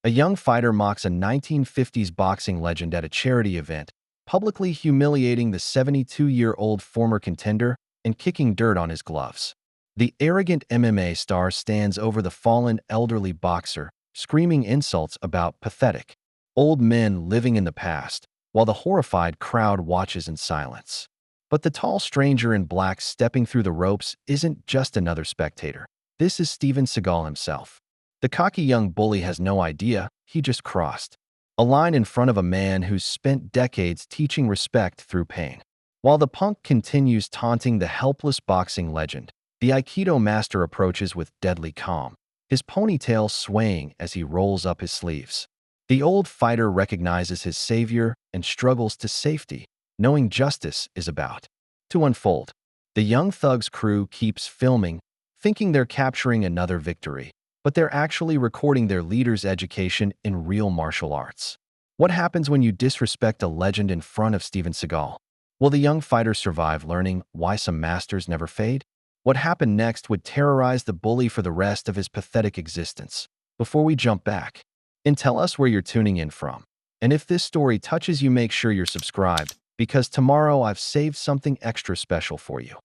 A young fighter mocks a 1950s boxing legend at a charity event, publicly humiliating the 72-year-old former contender and kicking dirt on his gloves. The arrogant MMA star stands over the fallen elderly boxer, screaming insults about pathetic old men living in the past, while the horrified crowd watches in silence. But the tall stranger in black stepping through the ropes isn't just another spectator. This is Steven Seagal himself. The cocky young bully has no idea he just crossed a line in front of a man who's spent decades teaching respect through pain. While the punk continues taunting the helpless boxing legend, the aikido master approaches with deadly calm, his ponytail swaying as he rolls up his sleeves. The old fighter recognizes his savior and struggles to safety, knowing justice is about to unfold. The young thug's crew keeps filming, thinking they're capturing another victory, but they're actually recording their leader's education in real martial arts. What happens when you disrespect a legend in front of Steven Seagal? Will the young fighter survive learning why some masters never fade? What happened next would terrorize the bully for the rest of his pathetic existence. Before we jump back, and tell us where you're tuning in from. And if this story touches you, make sure you're subscribed, because tomorrow I've saved something extra special for you.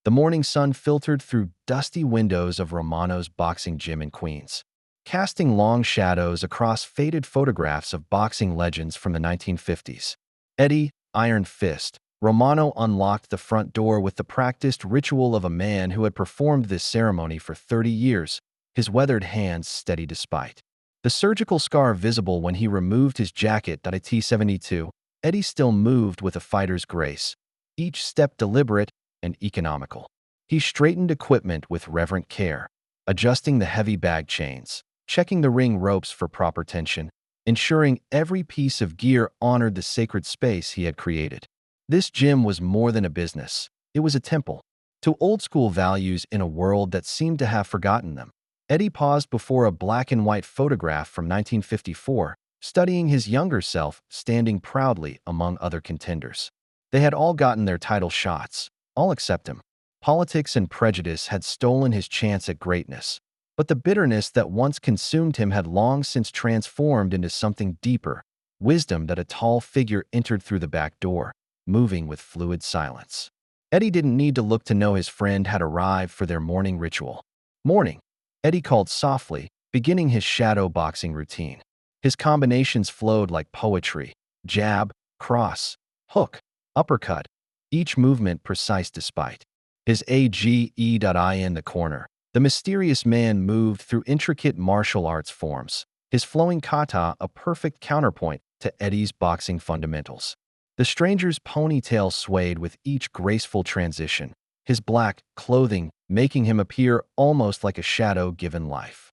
The morning sun filtered through dusty windows of Romano's boxing gym in Queens, casting long shadows across faded photographs of boxing legends from the 1950s. Eddie, Iron Fist, Romano unlocked the front door with the practiced ritual of a man who had performed this ceremony for 30 years, his weathered hands steady despite the surgical scar visible when he removed his jacket. At T-72, Eddie still moved with a fighter's grace, each step deliberate and economical. He straightened equipment with reverent care, adjusting the heavy bag chains, checking the ring ropes for proper tension, ensuring every piece of gear honored the sacred space he had created. This gym was more than a business. It was a temple to old-school values in a world that seemed to have forgotten them. Eddie paused before a black-and-white photograph from 1954, studying his younger self standing proudly among other contenders. They had all gotten their title shots, all except him. Politics and prejudice had stolen his chance at greatness, but the bitterness that once consumed him had long since transformed into something deeper, wisdom. That a tall figure entered through the back door, moving with fluid silence. Eddie didn't need to look to know his friend had arrived for their morning ritual. Morning, Eddie called softly, beginning his shadow boxing routine. His combinations flowed like poetry: jab, cross, hook, uppercut, each movement precise despite his AGE. In the corner, the mysterious man moved through intricate martial arts forms, his flowing kata a perfect counterpoint to Eddie's boxing fundamentals. The stranger's ponytail swayed with each graceful transition, his black clothing making him appear almost like a shadow given life.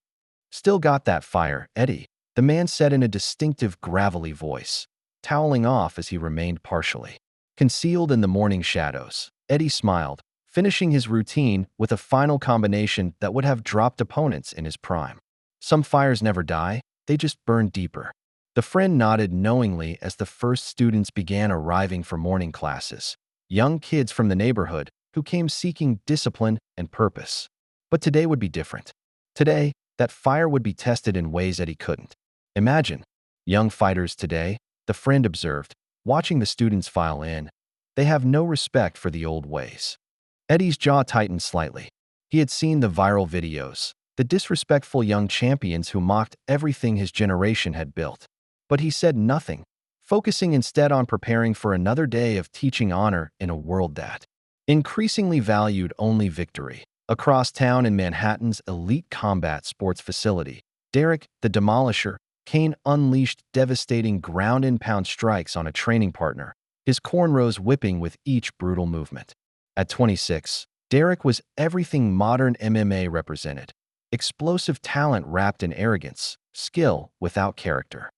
"Still got that fire, Eddie," the man said in a distinctive gravelly voice, toweling off as he remained partially concealed in the morning shadows. Eddie smiled, finishing his routine with a final combination that would have dropped opponents in his prime. "Some fires never die, they just burn deeper." The friend nodded knowingly as the first students began arriving for morning classes, young kids from the neighborhood who came seeking discipline and purpose. But today would be different. Today, that fire would be tested in ways Eddie couldn't imagine. "Young fighters today," the friend observed, watching the students file in, "they have no respect for the old ways." Eddie's jaw tightened slightly. He had seen the viral videos, the disrespectful young champions who mocked everything his generation had built. But he said nothing, focusing instead on preparing for another day of teaching honor in a world that increasingly valued only victory. Across town in Manhattan's elite combat sports facility, Derek, the Demolisher, Kane unleashed devastating ground-and-pound strikes on a training partner, his cornrows whipping with each brutal movement. At 26, Derek was everything modern MMA represented: explosive talent wrapped in arrogance, skill without character.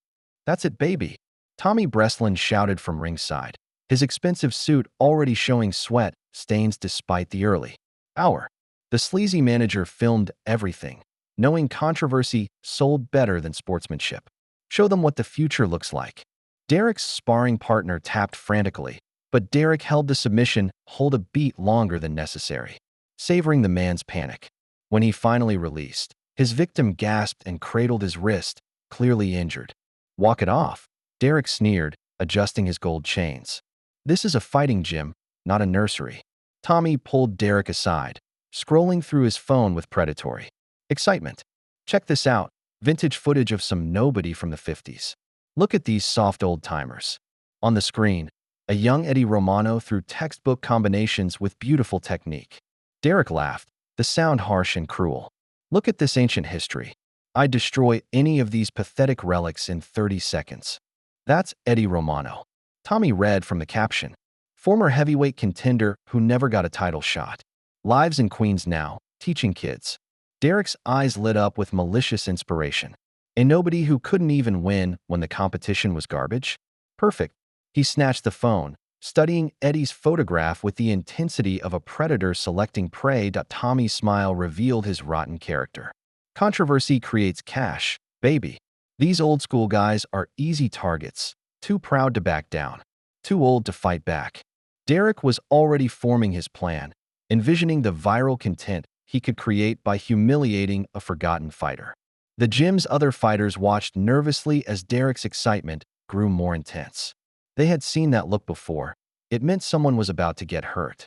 "That's it, baby," Tommy Breslin shouted from ringside, his expensive suit already showing sweat stains despite the early hour. The sleazy manager filmed everything, knowing controversy sold better than sportsmanship. "Show them what the future looks like." Derek's sparring partner tapped frantically, but Derek held the submission hold a beat longer than necessary, savoring the man's panic. When he finally released, his victim gasped and cradled his wrist, clearly injured. Walk it off, Derek sneered, adjusting his gold chains. This is a fighting gym, not a nursery. Tommy pulled Derek aside, scrolling through his phone with predatory excitement. Check this out, vintage footage of some nobody from the 50s. Look at these soft old-timers. On the screen, a young Eddie Romano threw textbook combinations with beautiful technique. Derek laughed, the sound harsh and cruel. Look at this ancient history. I'd destroy any of these pathetic relics in 30 seconds. That's Eddie Romano. Tommy read from the caption. Former heavyweight contender who never got a title shot. Lives in Queens now, teaching kids. Derek's eyes lit up with malicious inspiration. A nobody who couldn't even win when the competition was garbage? Perfect. He snatched the phone, studying Eddie's photograph with the intensity of a predator selecting prey. Tommy's smile revealed his rotten character. Controversy creates cash, baby. These old-school guys are easy targets, too proud to back down, too old to fight back. Derek was already forming his plan, envisioning the viral content he could create by humiliating a forgotten fighter. The gym's other fighters watched nervously as Derek's excitement grew more intense. They had seen that look before. It meant someone was about to get hurt.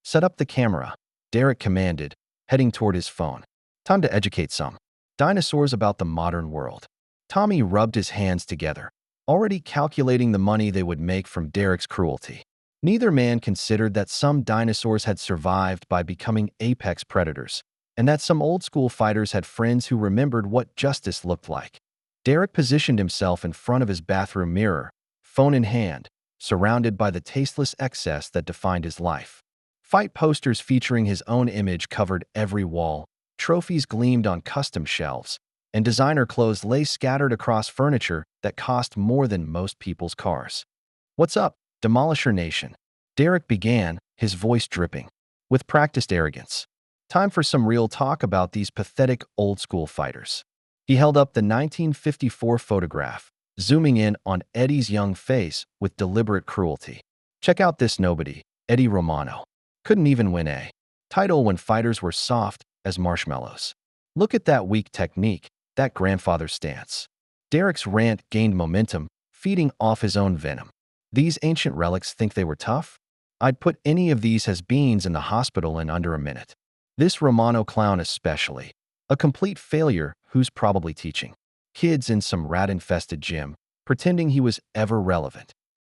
Set up the camera, Derek commanded, heading toward his phone. Time to educate some dinosaurs about the modern world. Tommy rubbed his hands together, already calculating the money they would make from Derek's cruelty. Neither man considered that some dinosaurs had survived by becoming apex predators, and that some old-school fighters had friends who remembered what justice looked like. Derek positioned himself in front of his bathroom mirror, phone in hand, surrounded by the tasteless excess that defined his life. Fight posters featuring his own image covered every wall, trophies gleamed on custom shelves, and designer clothes lay scattered across furniture that cost more than most people's cars. What's up, Demolisher Nation? Derek began, his voice dripping with practiced arrogance. Time for some real talk about these pathetic old-school fighters. He held up the 1954 photograph, zooming in on Eddie's young face with deliberate cruelty. Check out this nobody, Eddie Romano. Couldn't even win a title when fighters were soft as marshmallows. Look at that weak technique, that grandfather stance. Derek's rant gained momentum, feeding off his own venom. These ancient relics think they were tough? I'd put any of these as beans in the hospital in under a minute. This Romano clown especially. A complete failure who's probably teaching kids in some rat-infested gym, pretending he was ever relevant.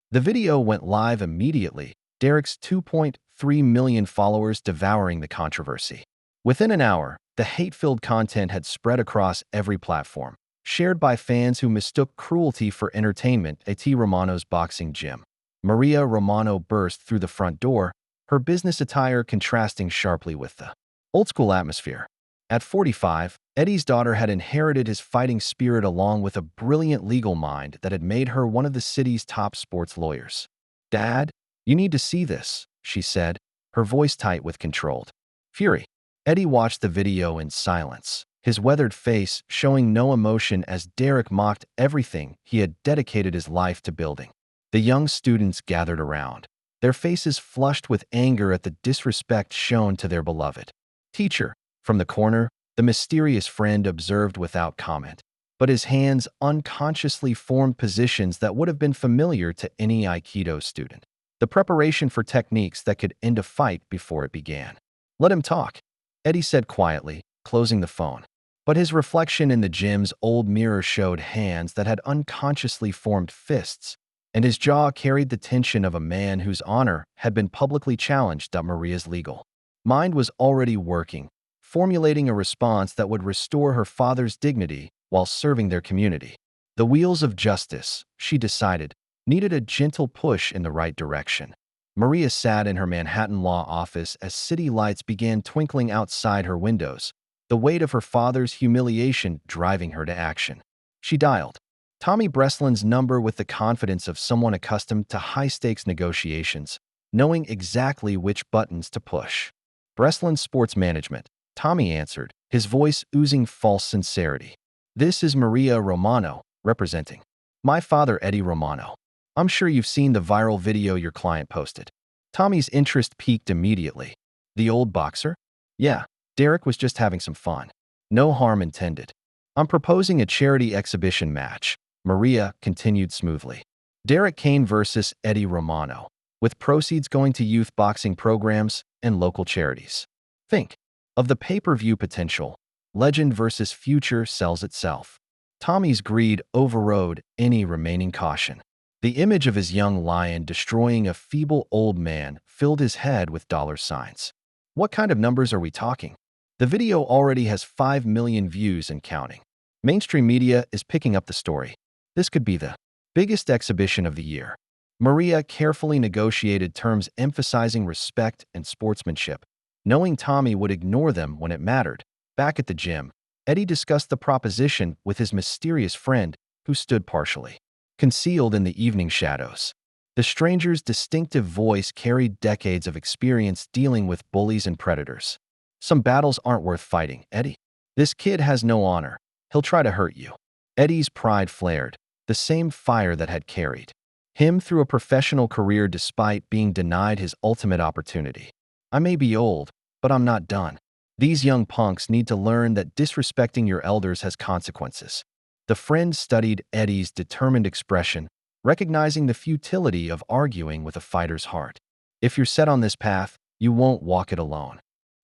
The video went live immediately, Derek's 2.3 million followers devouring the controversy. Within an hour, the hate-filled content had spread across every platform, shared by fans who mistook cruelty for entertainment at Romano's boxing gym. Maria Romano burst through the front door, her business attire contrasting sharply with the old-school atmosphere. At 45, Eddie's daughter had inherited his fighting spirit along with a brilliant legal mind that had made her one of the city's top sports lawyers. "Dad, you need to see this," she said, her voice tight with controlled fury. Eddie watched the video in silence, his weathered face showing no emotion as Derek mocked everything he had dedicated his life to building. The young students gathered around, their faces flushed with anger at the disrespect shown to their beloved teacher. From the corner, the mysterious friend observed without comment, but his hands unconsciously formed positions that would have been familiar to any aikido student. The preparation for techniques that could end a fight before it began. "Let him talk," Eddie said quietly, closing the phone. But his reflection in the gym's old mirror showed hands that had unconsciously formed fists, and his jaw carried the tension of a man whose honor had been publicly challenged. Maria's legal mind was already working, formulating a response that would restore her father's dignity while serving their community. The wheels of justice, she decided, needed a gentle push in the right direction. Maria sat in her Manhattan law office as city lights began twinkling outside her windows, the weight of her father's humiliation driving her to action. She dialed Tommy Breslin's number with the confidence of someone accustomed to high-stakes negotiations, knowing exactly which buttons to push. "Breslin Sports Management," Tommy answered, his voice oozing false sincerity. "This is Maria Romano, representing my father, Eddie Romano. I'm sure you've seen the viral video your client posted." Tommy's interest peaked immediately. "The old boxer?" "Yeah, Derek was just having some fun. No harm intended." I'm proposing a charity exhibition match. Maria continued smoothly. Derek Kane versus Eddie Romano, with proceeds going to youth boxing programs and local charities. Think of the pay-per-view potential. Legend versus future sells itself. Tommy's greed overrode any remaining caution. The image of his young lion destroying a feeble old man filled his head with dollar signs. What kind of numbers are we talking? The video already has 5 million views and counting. Mainstream media is picking up the story. This could be the biggest exhibition of the year. Maria carefully negotiated terms emphasizing respect and sportsmanship, knowing Tommy would ignore them when it mattered. Back at the gym, Eddie discussed the proposition with his mysterious friend, who stood partially concealed in the evening shadows. The stranger's distinctive voice carried decades of experience dealing with bullies and predators. Some battles aren't worth fighting, Eddie. This kid has no honor. He'll try to hurt you. Eddie's pride flared, the same fire that had carried him through a professional career despite being denied his ultimate opportunity. I may be old, but I'm not done. These young punks need to learn that disrespecting your elders has consequences. The friend studied Eddie's determined expression, recognizing the futility of arguing with a fighter's heart. If you're set on this path, you won't walk it alone.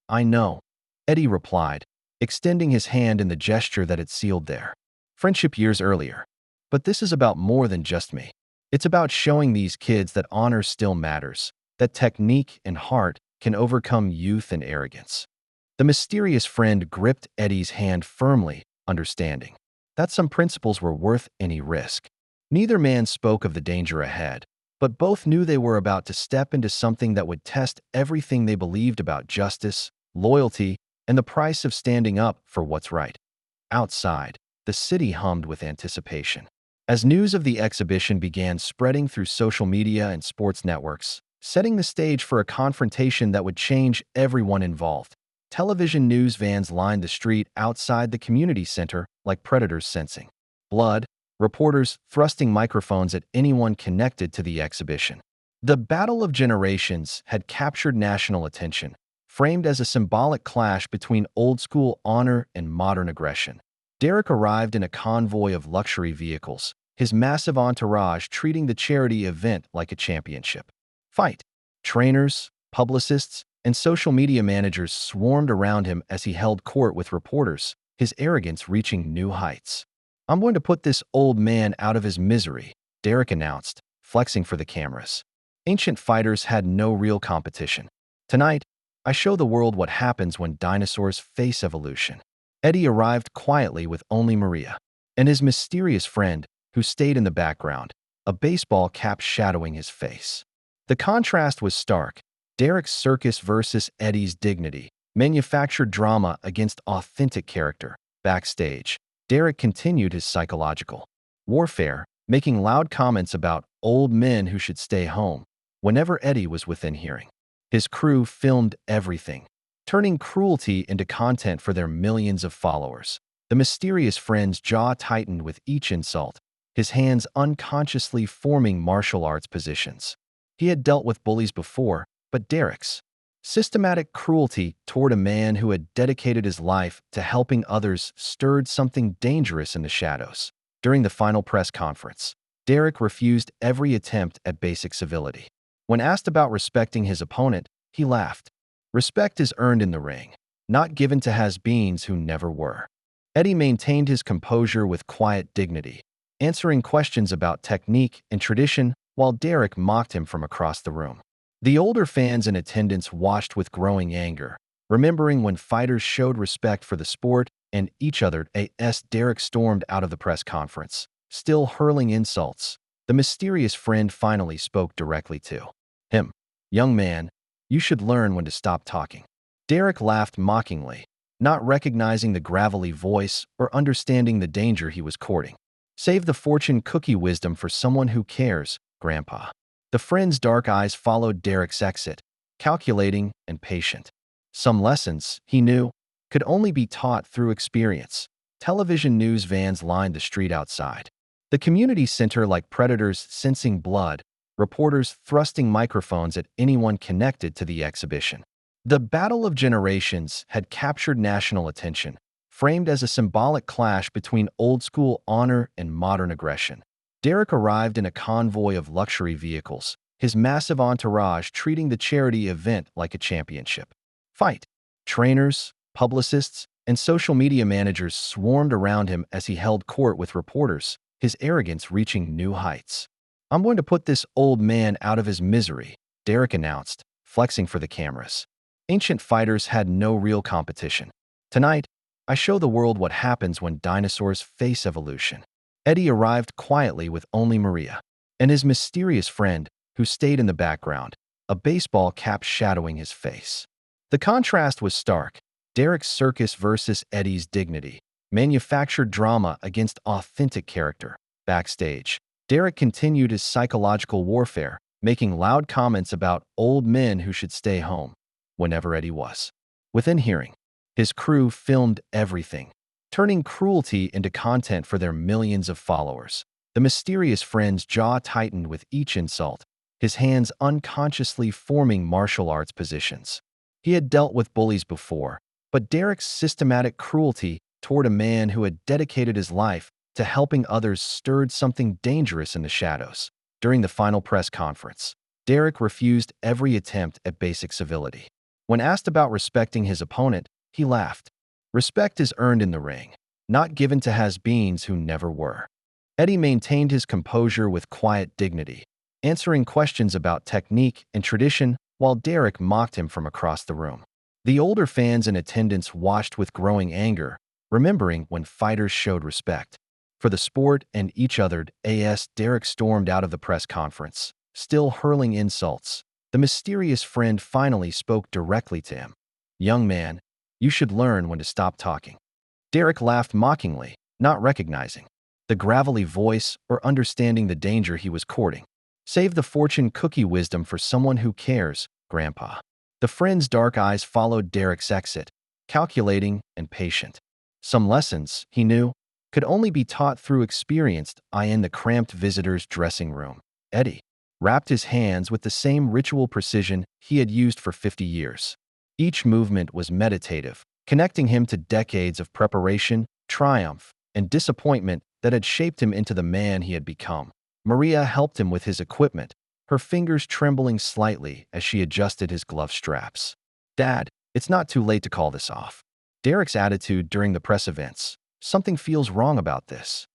I know, Eddie replied, extending his hand in the gesture that had sealed their friendship years earlier. But this is about more than just me. It's about showing these kids that honor still matters, that technique and heart can overcome youth and arrogance. The mysterious friend gripped Eddie's hand firmly, understanding that some principles were worth any risk. Neither man spoke of the danger ahead, but both knew they were about to step into something that would test everything they believed about justice, loyalty, and the price of standing up for what's right. Outside, the city hummed with anticipation. As news of the exhibition began spreading through social media and sports networks, setting the stage for a confrontation that would change everyone involved. Television news vans lined the street outside the community center like predators sensing blood, reporters thrusting microphones at anyone connected to the exhibition. The Battle of Generations had captured national attention, framed as a symbolic clash between old-school honor and modern aggression. Derek arrived in a convoy of luxury vehicles, his massive entourage treating the charity event like a championship fight. Trainers, publicists, and social media managers swarmed around him as he held court with reporters, his arrogance reaching new heights. I'm going to put this old man out of his misery, Derek announced, flexing for the cameras. Ancient fighters had no real competition. Tonight, I show the world what happens when dinosaurs face evolution. Eddie arrived quietly with only Maria and his mysterious friend, who stayed in the background, a baseball cap shadowing his face. The contrast was stark. Derek's circus versus Eddie's dignity, manufactured drama against authentic character. Backstage, Derek continued his psychological warfare, making loud comments about old men who should stay home whenever Eddie was within hearing. His crew filmed everything, turning cruelty into content for their millions of followers. The mysterious friend's jaw tightened with each insult, his hands unconsciously forming martial arts positions. He had dealt with bullies before, but Derek's systematic cruelty toward a man who had dedicated his life to helping others stirred something dangerous in the shadows. During the final press conference, Derek refused every attempt at basic civility. When asked about respecting his opponent, he laughed. Respect is earned in the ring, not given to has-beens who never were. Eddie maintained his composure with quiet dignity, answering questions about technique and tradition while Derek mocked him from across the room. The older fans in attendance watched with growing anger, remembering when fighters showed respect for the sport and each other. As Derek stormed out of the press conference, still hurling insults. The mysterious friend finally spoke directly to him. Young man, you should learn when to stop talking. Derek laughed mockingly, not recognizing the gravelly voice or understanding the danger he was courting. Save the fortune cookie wisdom for someone who cares, Grandpa. The friend's dark eyes followed Derek's exit, calculating and patient. Some lessons, he knew, could only be taught through experience. Television news vans lined the street outside. The community center like predators sensing blood, reporters thrusting microphones at anyone connected to the exhibition. The Battle of Generations had captured national attention, framed as a symbolic clash between old-school honor and modern aggression. Derek arrived in a convoy of luxury vehicles, his massive entourage treating the charity event like a championship fight. Trainers, publicists, and social media managers swarmed around him as he held court with reporters, his arrogance reaching new heights. "I'm going to put this old man out of his misery," Derek announced, flexing for the cameras. Ancient fighters had no real competition. "Tonight, I show the world what happens when dinosaurs face evolution." Eddie arrived quietly with only Maria and his mysterious friend, who stayed in the background, a baseball cap shadowing his face. The contrast was stark. Derek's circus versus Eddie's dignity, manufactured drama against authentic character. Backstage, Derek continued his psychological warfare, making loud comments about old men who should stay home whenever Eddie was within hearing. His crew filmed everything, turning cruelty into content for their millions of followers. The mysterious friend's jaw tightened with each insult, his hands unconsciously forming martial arts positions. He had dealt with bullies before, but Derek's systematic cruelty toward a man who had dedicated his life to helping others stirred something dangerous in the shadows. During the final press conference, Derek refused every attempt at basic civility. When asked about respecting his opponent, he laughed. "Respect is earned in the ring, not given to has-beens who never were." Eddie maintained his composure with quiet dignity, answering questions about technique and tradition while Derek mocked him from across the room. The older fans in attendance watched with growing anger, remembering when fighters showed respect for the sport and each other. Derek stormed out of the press conference, still hurling insults. The mysterious friend finally spoke directly to him. "Young man, you should learn when to stop talking." Derek laughed mockingly, not recognizing the gravelly voice or understanding the danger he was courting. "Save the fortune cookie wisdom for someone who cares, Grandpa." The friend's dark eyes followed Derek's exit, calculating and patient. Some lessons, he knew, could only be taught through experience. In the cramped visitor's dressing room, Eddie wrapped his hands with the same ritual precision he had used for 50 years. Each movement was meditative, connecting him to decades of preparation, triumph, and disappointment that had shaped him into the man he had become. Maria helped him with his equipment, her fingers trembling slightly as she adjusted his glove straps. "Dad, it's not too late to call this off." Derek's attitude during the press events. "Something feels wrong about this."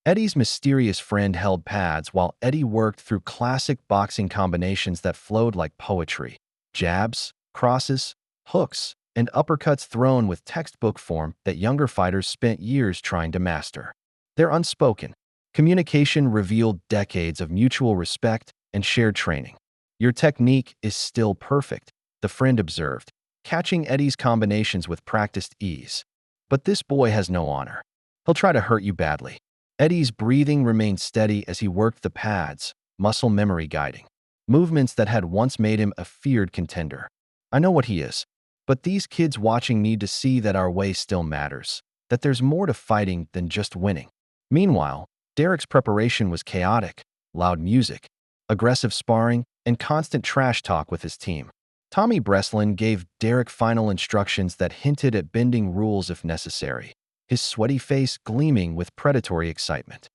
Eddie's mysterious friend held pads while Eddie worked through classic boxing combinations that flowed like poetry. Jabs, crosses, hooks, and uppercuts thrown with textbook form that younger fighters spent years trying to master. Their unspoken communication revealed decades of mutual respect and shared training. "Your technique is still perfect," the friend observed, catching Eddie's combinations with practiced ease. "But this boy has no honor. He'll try to hurt you badly." Eddie's breathing remained steady as he worked the pads, muscle memory guiding movements that had once made him a feared contender. "I know what he is, but these kids watching need to see that our way still matters, that there's more to fighting than just winning." Meanwhile, Derek's preparation was chaotic: loud music, aggressive sparring, and constant trash talk with his team. Tommy Breslin gave Derek final instructions that hinted at bending rules if necessary, his sweaty face gleaming with predatory excitement.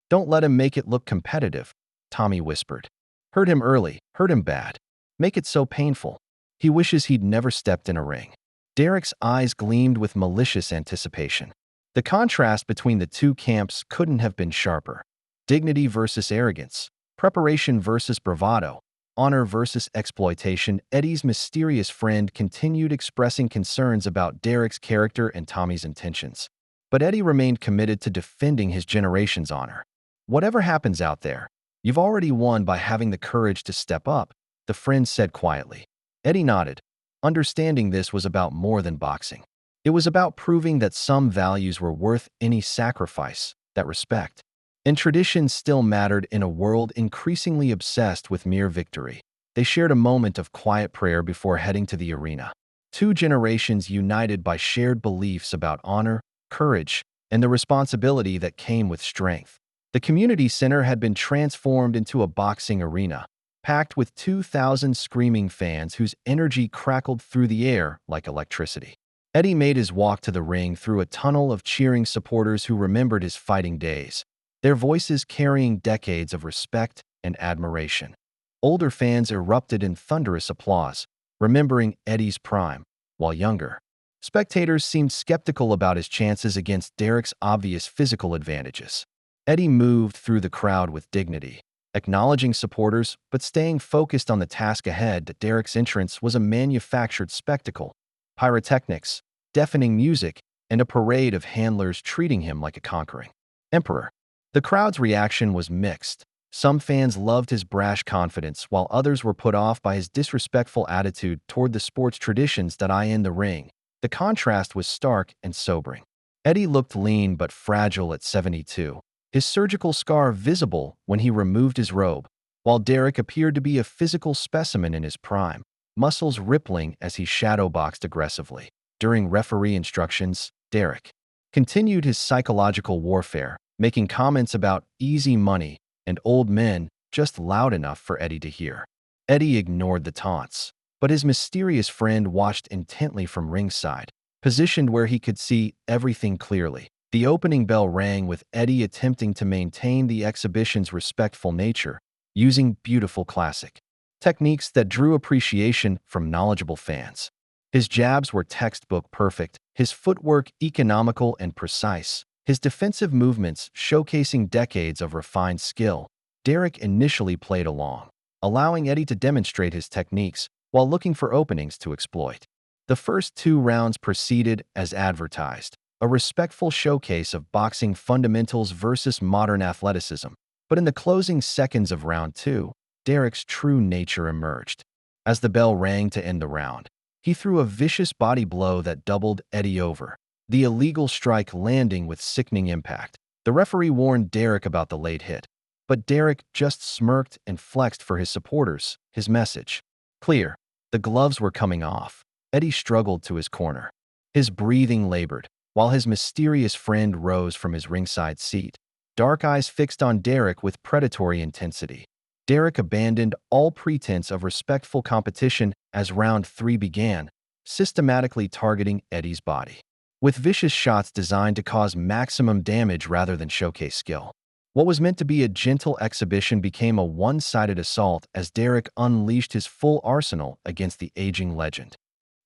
"Don't let him make it look competitive," Tommy whispered. "Hurt him early, hurt him bad. Make it so painful he wishes he'd never stepped in a ring." Derek's eyes gleamed with malicious anticipation. The contrast between the two camps couldn't have been sharper. Dignity versus arrogance, preparation versus bravado, honor versus exploitation. Eddie's mysterious friend continued expressing concerns about Derek's character and Tommy's intentions. But Eddie remained committed to defending his generation's honor. "Whatever happens out there, you've already won by having the courage to step up," the friend said quietly. Eddie nodded, understanding this was about more than boxing. It was about proving that some values were worth any sacrifice, that respect and tradition still mattered in a world increasingly obsessed with mere victory. They shared a moment of quiet prayer before heading to the arena. Two generations united by shared beliefs about honor, courage, and the responsibility that came with strength. The community center had been transformed into a boxing arena, packed with 2,000 screaming fans whose energy crackled through the air like electricity. Eddie made his walk to the ring through a tunnel of cheering supporters who remembered his fighting days, their voices carrying decades of respect and admiration. Older fans erupted in thunderous applause, remembering Eddie's prime, while younger spectators seemed skeptical about his chances against Derek's obvious physical advantages. Eddie moved through the crowd with dignity, acknowledging supporters but staying focused on the task ahead. That Derek's entrance was a manufactured spectacle. Pyrotechnics, deafening music, and a parade of handlers treating him like a conquering emperor. The crowd's reaction was mixed. Some fans loved his brash confidence, while others were put off by his disrespectful attitude toward the sport's traditions that I in the ring. The contrast was stark and sobering. Eddie looked lean but fragile at 72, his surgical scar visible when he removed his robe, while Derek appeared to be a physical specimen in his prime, muscles rippling as he shadowboxed aggressively. During referee instructions, Derek continued his psychological warfare, making comments about easy money and old men just loud enough for Eddie to hear. Eddie ignored the taunts, but his mysterious friend watched intently from ringside, positioned where he could see everything clearly. The opening bell rang with Eddie attempting to maintain the exhibition's respectful nature, using beautiful classic techniques that drew appreciation from knowledgeable fans. His jabs were textbook perfect, his footwork economical and precise, his defensive movements showcasing decades of refined skill. Derek initially played along, allowing Eddie to demonstrate his techniques while looking for openings to exploit. The first 2 rounds proceeded as advertised, a respectful showcase of boxing fundamentals versus modern athleticism. But in the closing seconds of round 2, Derek's true nature emerged. As the bell rang to end the round, he threw a vicious body blow that doubled Eddie over, the illegal strike landing with sickening impact. The referee warned Derek about the late hit, but Derek just smirked and flexed for his supporters, his message clear. The gloves were coming off. Eddie struggled to his corner. His breathing labored, while his mysterious friend rose from his ringside seat, dark eyes fixed on Derek with predatory intensity. Derek abandoned all pretense of respectful competition as round 3 began, systematically targeting Eddie's body, with vicious shots designed to cause maximum damage rather than showcase skill. What was meant to be a gentle exhibition became a one-sided assault as Derek unleashed his full arsenal against the aging legend.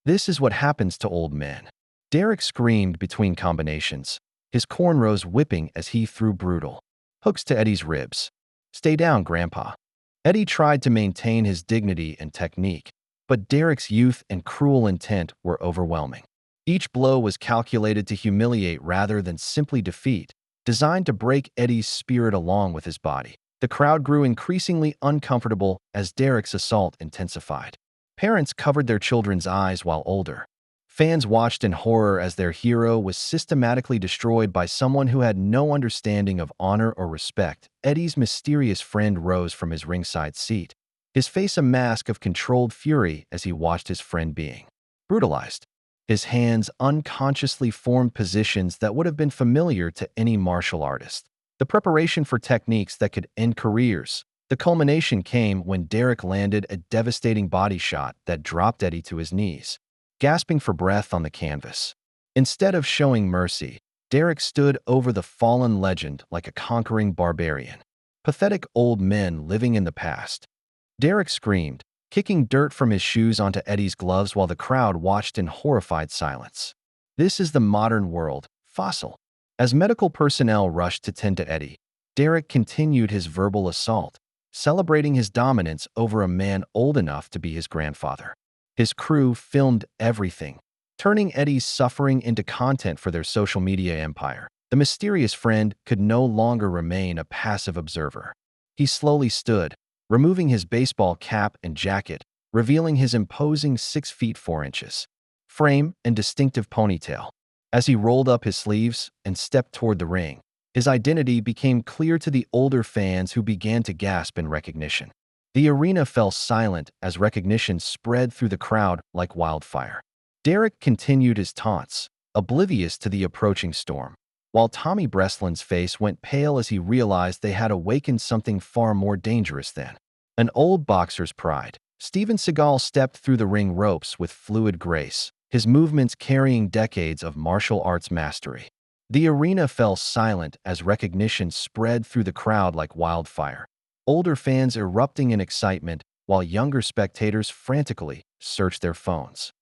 This is what happens to old men. Derek screamed between combinations, his cornrows whipping as he threw brutal hooks to Eddie's ribs. "Stay down, Grandpa." Eddie tried to maintain his dignity and technique, but Derek's youth and cruel intent were overwhelming. Each blow was calculated to humiliate rather than simply defeat, designed to break Eddie's spirit along with his body. The crowd grew increasingly uncomfortable as Derek's assault intensified. Parents covered their children's eyes while older fans watched in horror as their hero was systematically destroyed by someone who had no understanding of honor or respect. Eddie's mysterious friend rose from his ringside seat, his face a mask of controlled fury as he watched his friend being brutalized. His hands unconsciously formed positions that would have been familiar to any martial artist. The preparation for techniques that could end careers. The culmination came when Derek landed a devastating body shot that dropped Eddie to his knees, gasping for breath on the canvas. Instead of showing mercy, Derek stood over the fallen legend like a conquering barbarian. Pathetic old men living in the past. Derek screamed, kicking dirt from his shoes onto Eddie's gloves while the crowd watched in horrified silence. This is the modern world, fossil. As medical personnel rushed to tend to Eddie, Derek continued his verbal assault, celebrating his dominance over a man old enough to be his grandfather. His crew filmed everything, turning Eddie's suffering into content for their social media empire. The mysterious friend could no longer remain a passive observer. He slowly stood, removing his baseball cap and jacket, revealing his imposing 6 feet 4 inches frame and distinctive ponytail. As he rolled up his sleeves and stepped toward the ring, his identity became clear to the older fans who began to gasp in recognition. The arena fell silent as recognition spread through the crowd like wildfire. Derek continued his taunts, oblivious to the approaching storm, while Tommy Breslin's face went pale as he realized they had awakened something far more dangerous than an old boxer's pride. Steven Seagal stepped through the ring ropes with fluid grace, his movements carrying decades of martial arts mastery. The arena fell silent as recognition spread through the crowd like wildfire, older fans erupting in excitement while younger spectators frantically searched their phones.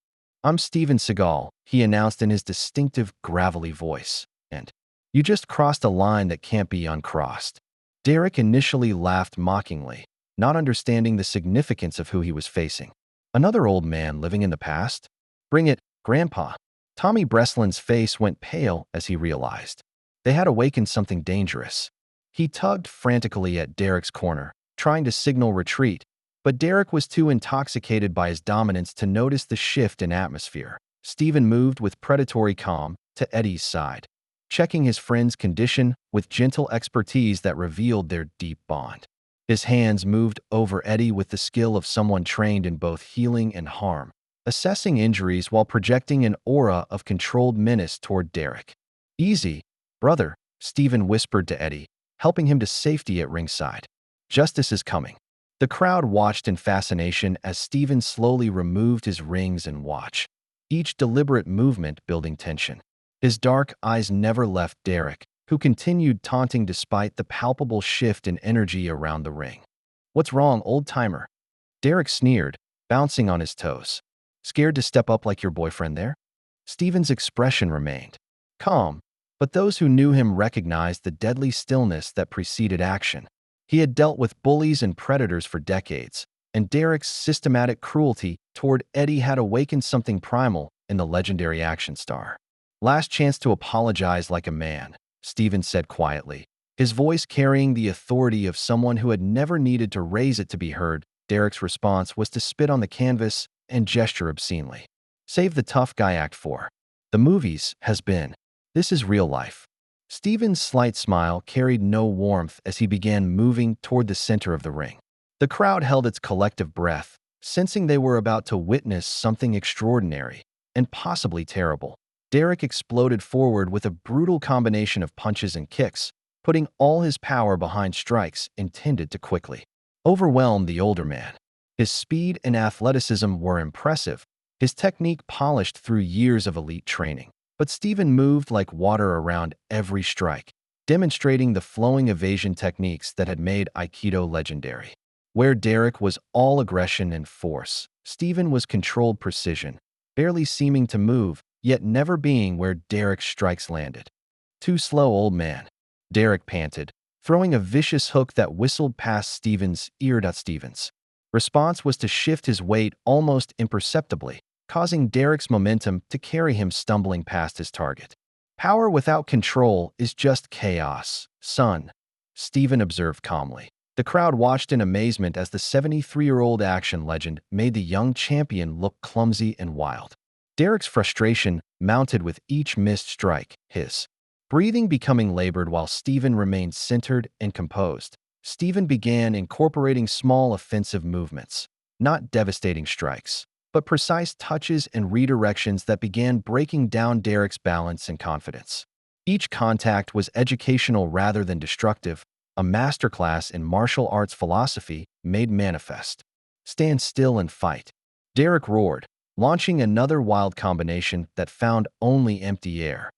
"I'm Steven Seagal," he announced in his distinctive, gravelly voice, "and you just crossed a line that can't be uncrossed." Derek initially laughed mockingly, not understanding the significance of who he was facing. Another old man living in the past? "Bring it, Grandpa." Tommy Breslin's face went pale as he realized they had awakened something dangerous. He tugged frantically at Derek's corner, trying to signal retreat, but Derek was too intoxicated by his dominance to notice the shift in atmosphere. Steven moved with predatory calm to Eddie's side, checking his friend's condition with gentle expertise that revealed their deep bond. His hands moved over Eddie with the skill of someone trained in both healing and harm, assessing injuries while projecting an aura of controlled menace toward Derek. "Easy, brother," Steven whispered to Eddie, helping him to safety at ringside. "Justice is coming." The crowd watched in fascination as Steven slowly removed his rings and watch, each deliberate movement building tension. His dark eyes never left Derek, who continued taunting despite the palpable shift in energy around the ring. "What's wrong, old-timer?" Derek sneered, bouncing on his toes. "Scared to step up like your boyfriend there?" Steven's expression remained calm, but those who knew him recognized the deadly stillness that preceded action. He had dealt with bullies and predators for decades, and Derek's systematic cruelty toward Eddie had awakened something primal in the legendary action star. "Last chance to apologize like a man," Steven said quietly, his voice carrying the authority of someone who had never needed to raise it to be heard. Derek's response was to spit on the canvas and gesture obscenely. "Save the tough guy act for. The movies has been. This is real life." Steven's slight smile carried no warmth as he began moving toward the center of the ring. The crowd held its collective breath, sensing they were about to witness something extraordinary and possibly terrible. Derek exploded forward with a brutal combination of punches and kicks, putting all his power behind strikes intended to quickly overwhelm the older man. His speed and athleticism were impressive, his technique polished through years of elite training. But Steven moved like water around every strike, demonstrating the flowing evasion techniques that had made aikido legendary. Where Derek was all aggression and force, Steven was controlled precision, barely seeming to move, yet never being where Derek's strikes landed. "Too slow, old man," Derek panted, throwing a vicious hook that whistled past Steven's ear. Steven's response was to shift his weight almost imperceptibly, causing Derek's momentum to carry him stumbling past his target. "Power without control is just chaos, son," Steven observed calmly. The crowd watched in amazement as the 73-year-old action legend made the young champion look clumsy and wild. Derek's frustration mounted with each missed strike, his breathing becoming labored while Steven remained centered and composed. Steven began incorporating small offensive movements, not devastating strikes, but precise touches and redirections that began breaking down Derek's balance and confidence. Each contact was educational rather than destructive, a masterclass in martial arts philosophy made manifest. "Stand still and fight," Derek roared, launching another wild combination that found only empty air.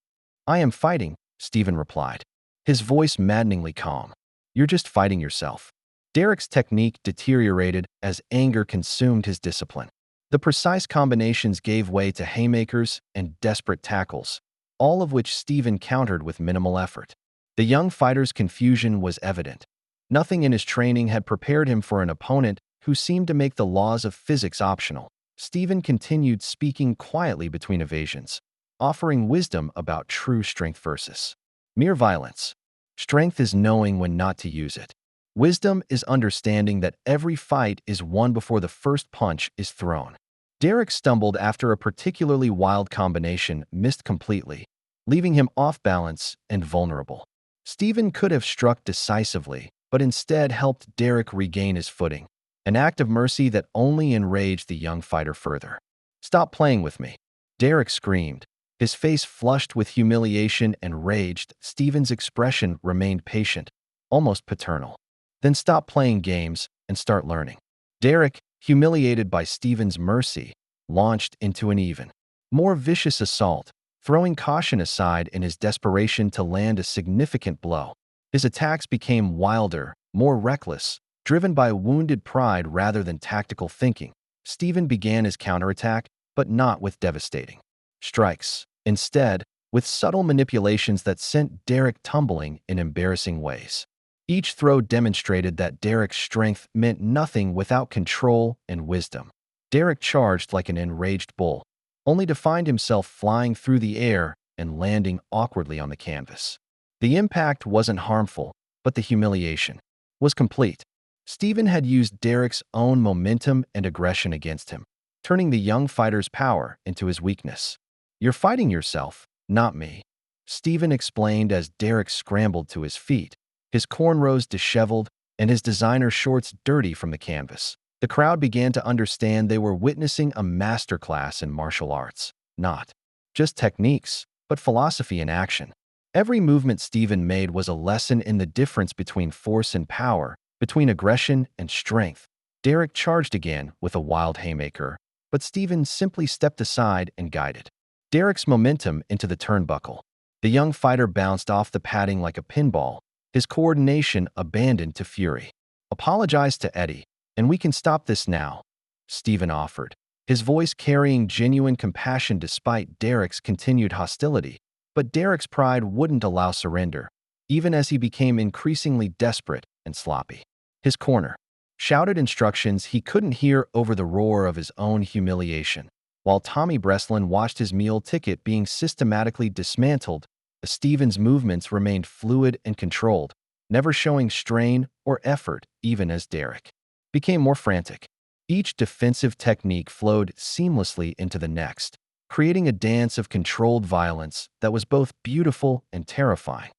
"I am fighting," Steven replied, his voice maddeningly calm. "You're just fighting yourself." Derek's technique deteriorated as anger consumed his discipline. The precise combinations gave way to haymakers and desperate tackles, all of which Steven countered with minimal effort. The young fighter's confusion was evident. Nothing in his training had prepared him for an opponent who seemed to make the laws of physics optional. Steven continued speaking quietly between evasions, offering wisdom about true strength versus mere violence. Strength is knowing when not to use it. Wisdom is understanding that every fight is won before the first punch is thrown. Derek stumbled after a particularly wild combination missed completely, leaving him off balance and vulnerable. Steven could have struck decisively, but instead helped Derek regain his footing, an act of mercy that only enraged the young fighter further. "Stop playing with me," Derek screamed, his face flushed with humiliation and rage. Steven's expression remained patient, almost paternal. "Then stop playing games and start learning." Derek, humiliated by Steven's mercy, launched into an even more vicious assault, throwing caution aside in his desperation to land a significant blow. His attacks became wilder, more reckless, driven by wounded pride rather than tactical thinking. Steven began his counterattack, but not with devastating strikes. Instead, with subtle manipulations that sent Derek tumbling in embarrassing ways. Each throw demonstrated that Derek's strength meant nothing without control and wisdom. Derek charged like an enraged bull, only to find himself flying through the air and landing awkwardly on the canvas. The impact wasn't harmful, but the humiliation was complete. Steven had used Derek's own momentum and aggression against him, turning the young fighter's power into his weakness. "You're fighting yourself, not me," Steven explained as Derek scrambled to his feet, his cornrows disheveled and his designer shorts dirty from the canvas. The crowd began to understand they were witnessing a masterclass in martial arts, not just techniques, but philosophy in action. Every movement Steven made was a lesson in the difference between force and power, between aggression and strength. Derek charged again with a wild haymaker, but Steven simply stepped aside and guided Derek's momentum into the turnbuckle. The young fighter bounced off the padding like a pinball, his coordination abandoned to fury. "Apologize to Eddie, and we can stop this now," Steven offered, his voice carrying genuine compassion despite Derek's continued hostility. But Derek's pride wouldn't allow surrender, even as he became increasingly desperate and sloppy. His corner shouted instructions he couldn't hear over the roar of his own humiliation. While Tommy Breslin watched his meal ticket being systematically dismantled, Steven's movements remained fluid and controlled, never showing strain or effort even as Derek became more frantic. Each defensive technique flowed seamlessly into the next, creating a dance of controlled violence that was both beautiful and terrifying.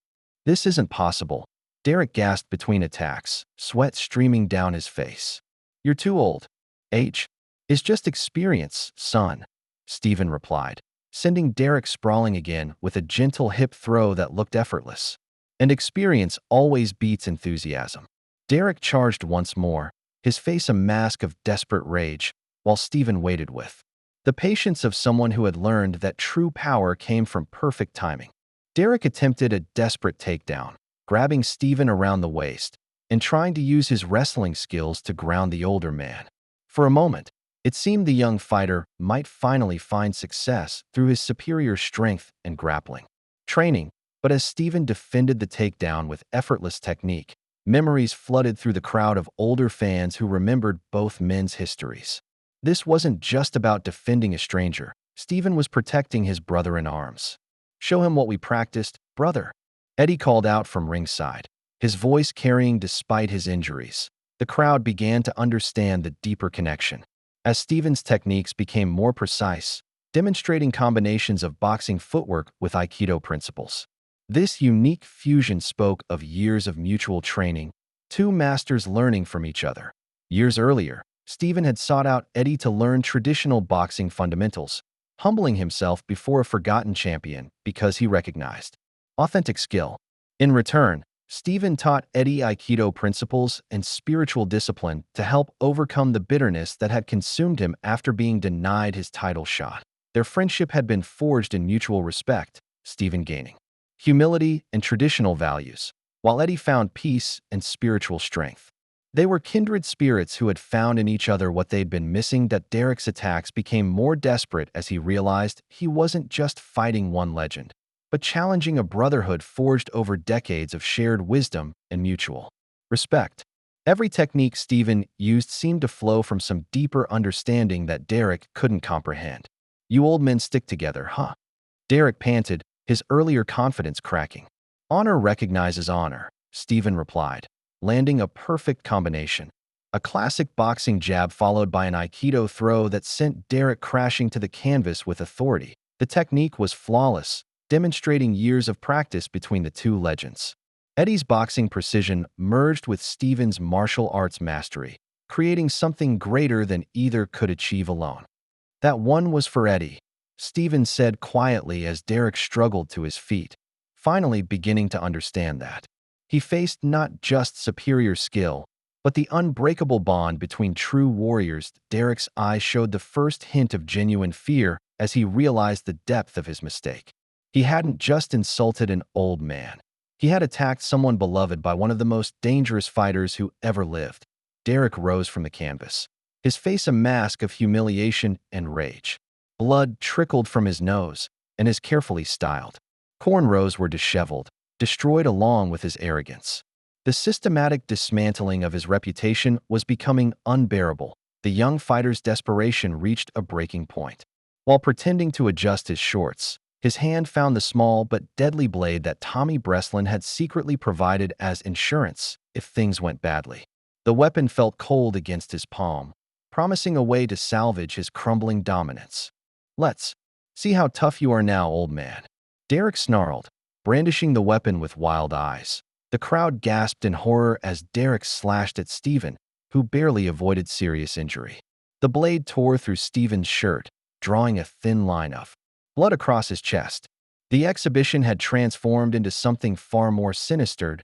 "This isn't possible," Derek gasped between attacks, sweat streaming down his face. "You're too old. Age is just experience, son," Steven replied, sending Derek sprawling again with a gentle hip throw that looked effortless. "And experience always beats enthusiasm." Derek charged once more, his face a mask of desperate rage, while Steven waited with the patience of someone who had learned that true power came from perfect timing. Derek attempted a desperate takedown, grabbing Steven around the waist and trying to use his wrestling skills to ground the older man. For a moment, it seemed the young fighter might finally find success through his superior strength and grappling training, but as Steven defended the takedown with effortless technique, memories flooded through the crowd of older fans who remembered both men's histories. This wasn't just about defending a stranger. Steven was protecting his brother in arms. "Show him what we practiced, brother," Eddie called out from ringside, his voice carrying despite his injuries. The crowd began to understand the deeper connection, as Steven's techniques became more precise, demonstrating combinations of boxing footwork with aikido principles. This unique fusion spoke of years of mutual training, two masters learning from each other. Years earlier, Steven had sought out Eddie to learn traditional boxing fundamentals, humbling himself before a forgotten champion because he recognized authentic skill. In return, Steven taught Eddie aikido principles and spiritual discipline to help overcome the bitterness that had consumed him after being denied his title shot. Their friendship had been forged in mutual respect, Steven gaining humility and traditional values, while Eddie found peace and spiritual strength. They were kindred spirits who had found in each other what they'd been missing. That Derek's attacks became more desperate as he realized he wasn't just fighting one legend, but challenging a brotherhood forged over decades of shared wisdom and mutual respect. Every technique Steven used seemed to flow from some deeper understanding that Derek couldn't comprehend. "You old men stick together, huh?" Derek panted, his earlier confidence cracking. "Honor recognizes honor," Steven replied, landing a perfect combination. A classic boxing jab followed by an aikido throw that sent Derek crashing to the canvas with authority. The technique was flawless, demonstrating years of practice between the two legends. Eddie's boxing precision merged with Steven's martial arts mastery, creating something greater than either could achieve alone. "That one was for Eddie," Steven said quietly as Derek struggled to his feet, finally beginning to understand that he faced not just superior skill, but the unbreakable bond between true warriors. Derek's eyes showed the first hint of genuine fear as he realized the depth of his mistake. He hadn't just insulted an old man. He had attacked someone beloved by one of the most dangerous fighters who ever lived. Derek rose from the canvas, his face a mask of humiliation and rage. Blood trickled from his nose, and his carefully styled cornrows were disheveled, destroyed along with his arrogance. The systematic dismantling of his reputation was becoming unbearable. The young fighter's desperation reached a breaking point. While pretending to adjust his shorts, his hand found the small but deadly blade that Tommy Breslin had secretly provided as insurance if things went badly. The weapon felt cold against his palm, promising a way to salvage his crumbling dominance. "Let's see how tough you are now, old man," Derek snarled, brandishing the weapon with wild eyes. The crowd gasped in horror as Derek slashed at Steven, who barely avoided serious injury. The blade tore through Steven's shirt, drawing a thin line of blood across his chest. The exhibition had transformed into something far more sinister.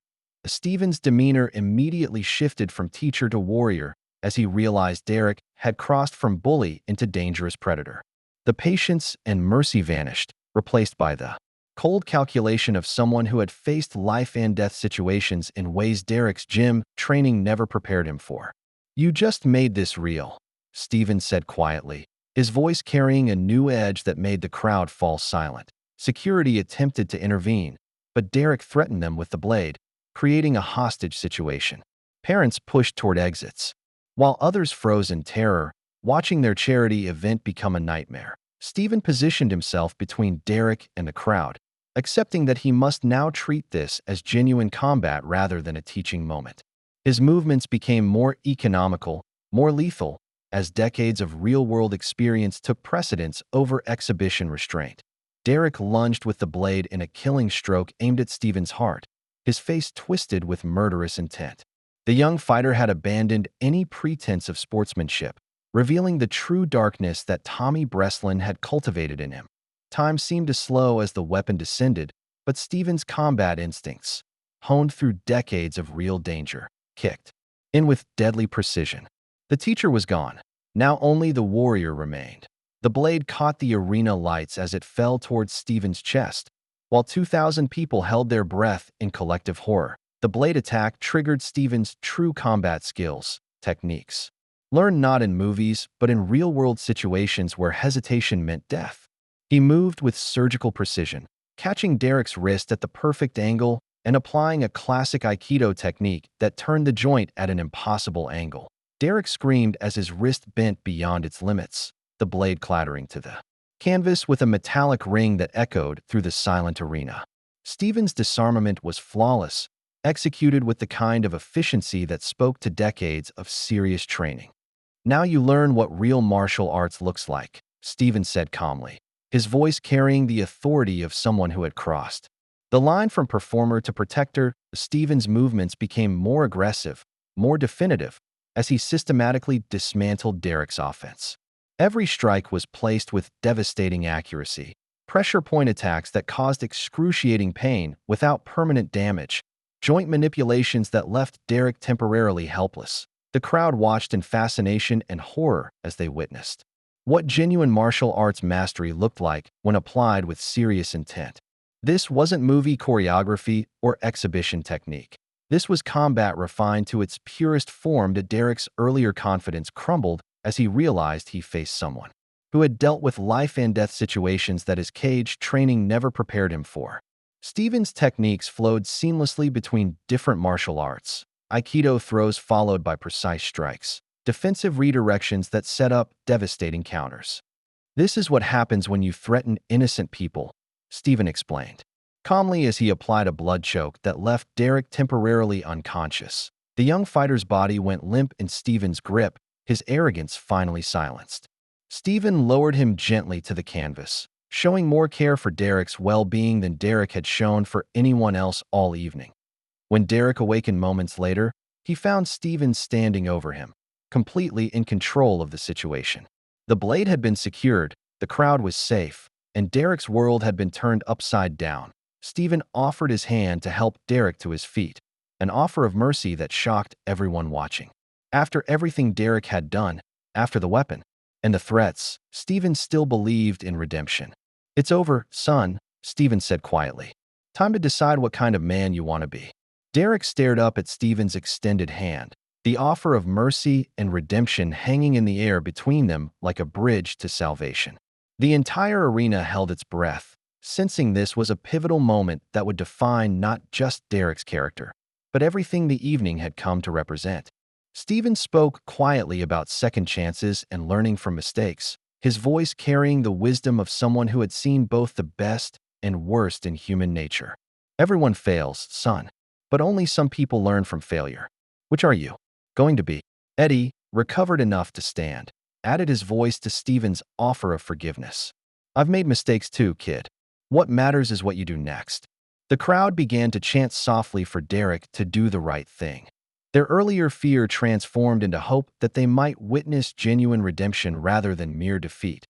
Steven's demeanor immediately shifted from teacher to warrior as he realized Derek had crossed from bully into dangerous predator. The patience and mercy vanished, replaced by the cold calculation of someone who had faced life-and-death situations in ways Derek's gym training never prepared him for. "You just made this real," Steven said quietly, his voice carrying a new edge that made the crowd fall silent. Security attempted to intervene, but Derek threatened them with the blade, creating a hostage situation. Parents pushed toward exits, while others froze in terror, watching their charity event become a nightmare. Steven positioned himself between Derek and the crowd, accepting that he must now treat this as genuine combat rather than a teaching moment. His movements became more economical, more lethal, as decades of real-world experience took precedence over exhibition restraint. Derek lunged with the blade in a killing stroke aimed at Steven's heart, his face twisted with murderous intent. The young fighter had abandoned any pretense of sportsmanship, revealing the true darkness that Tommy Breslin had cultivated in him. Time seemed to slow as the weapon descended, but Steven's combat instincts, honed through decades of real danger, kicked in with deadly precision. The teacher was gone. Now only the warrior remained. The blade caught the arena lights as it fell towards Steven's chest, while 2,000 people held their breath in collective horror. The blade attack triggered Steven's true combat skills, techniques, learned not in movies but in real-world situations where hesitation meant death. He moved with surgical precision, catching Derek's wrist at the perfect angle and applying a classic aikido technique that turned the joint at an impossible angle. Derek screamed as his wrist bent beyond its limits, the blade clattering to the canvas with a metallic ring that echoed through the silent arena. Steven's disarmament was flawless, executed with the kind of efficiency that spoke to decades of serious training. "Now you learn what real martial arts looks like," Steven said calmly, his voice carrying the authority of someone who had crossed the line from performer to protector. Steven's movements became more aggressive, more definitive, as he systematically dismantled Derek's offense. Every strike was placed with devastating accuracy, pressure point attacks that caused excruciating pain without permanent damage, joint manipulations that left Derek temporarily helpless. The crowd watched in fascination and horror as they witnessed what genuine martial arts mastery looked like when applied with serious intent. This wasn't movie choreography or exhibition technique. This was combat refined to its purest form. Derek's earlier confidence crumbled as he realized he faced someone who had dealt with life-and-death situations that his cage training never prepared him for. Steven's techniques flowed seamlessly between different martial arts. Aikido throws followed by precise strikes, defensive redirections that set up devastating counters. "This is what happens when you threaten innocent people," Steven explained, calmly as he applied a blood choke that left Derek temporarily unconscious. The young fighter's body went limp in Steven's grip, his arrogance finally silenced. Steven lowered him gently to the canvas, showing more care for Derek's well-being than Derek had shown for anyone else all evening. When Derek awakened moments later, he found Steven standing over him, completely in control of the situation. The blade had been secured, the crowd was safe, and Derek's world had been turned upside down. Steven offered his hand to help Derek to his feet, an offer of mercy that shocked everyone watching. After everything Derek had done, after the weapon And the threats, Steven still believed in redemption. "It's over, son," Steven said quietly. "Time to decide what kind of man you want to be." Derek stared up at Steven's extended hand, the offer of mercy and redemption hanging in the air between them like a bridge to salvation. The entire arena held its breath, sensing this was a pivotal moment that would define not just Derek's character, but everything the evening had come to represent. Steven spoke quietly about second chances and learning from mistakes, his voice carrying the wisdom of someone who had seen both the best and worst in human nature. "Everyone fails, son, but only some people learn from failure. Which are you going to be?" Eddie, recovered enough to stand, added his voice to Steven's offer of forgiveness. "I've made mistakes too, kid. What matters is what you do next." The crowd began to chant softly for Derek to do the right thing. Their earlier fear transformed into hope that they might witness genuine redemption rather than mere defeat.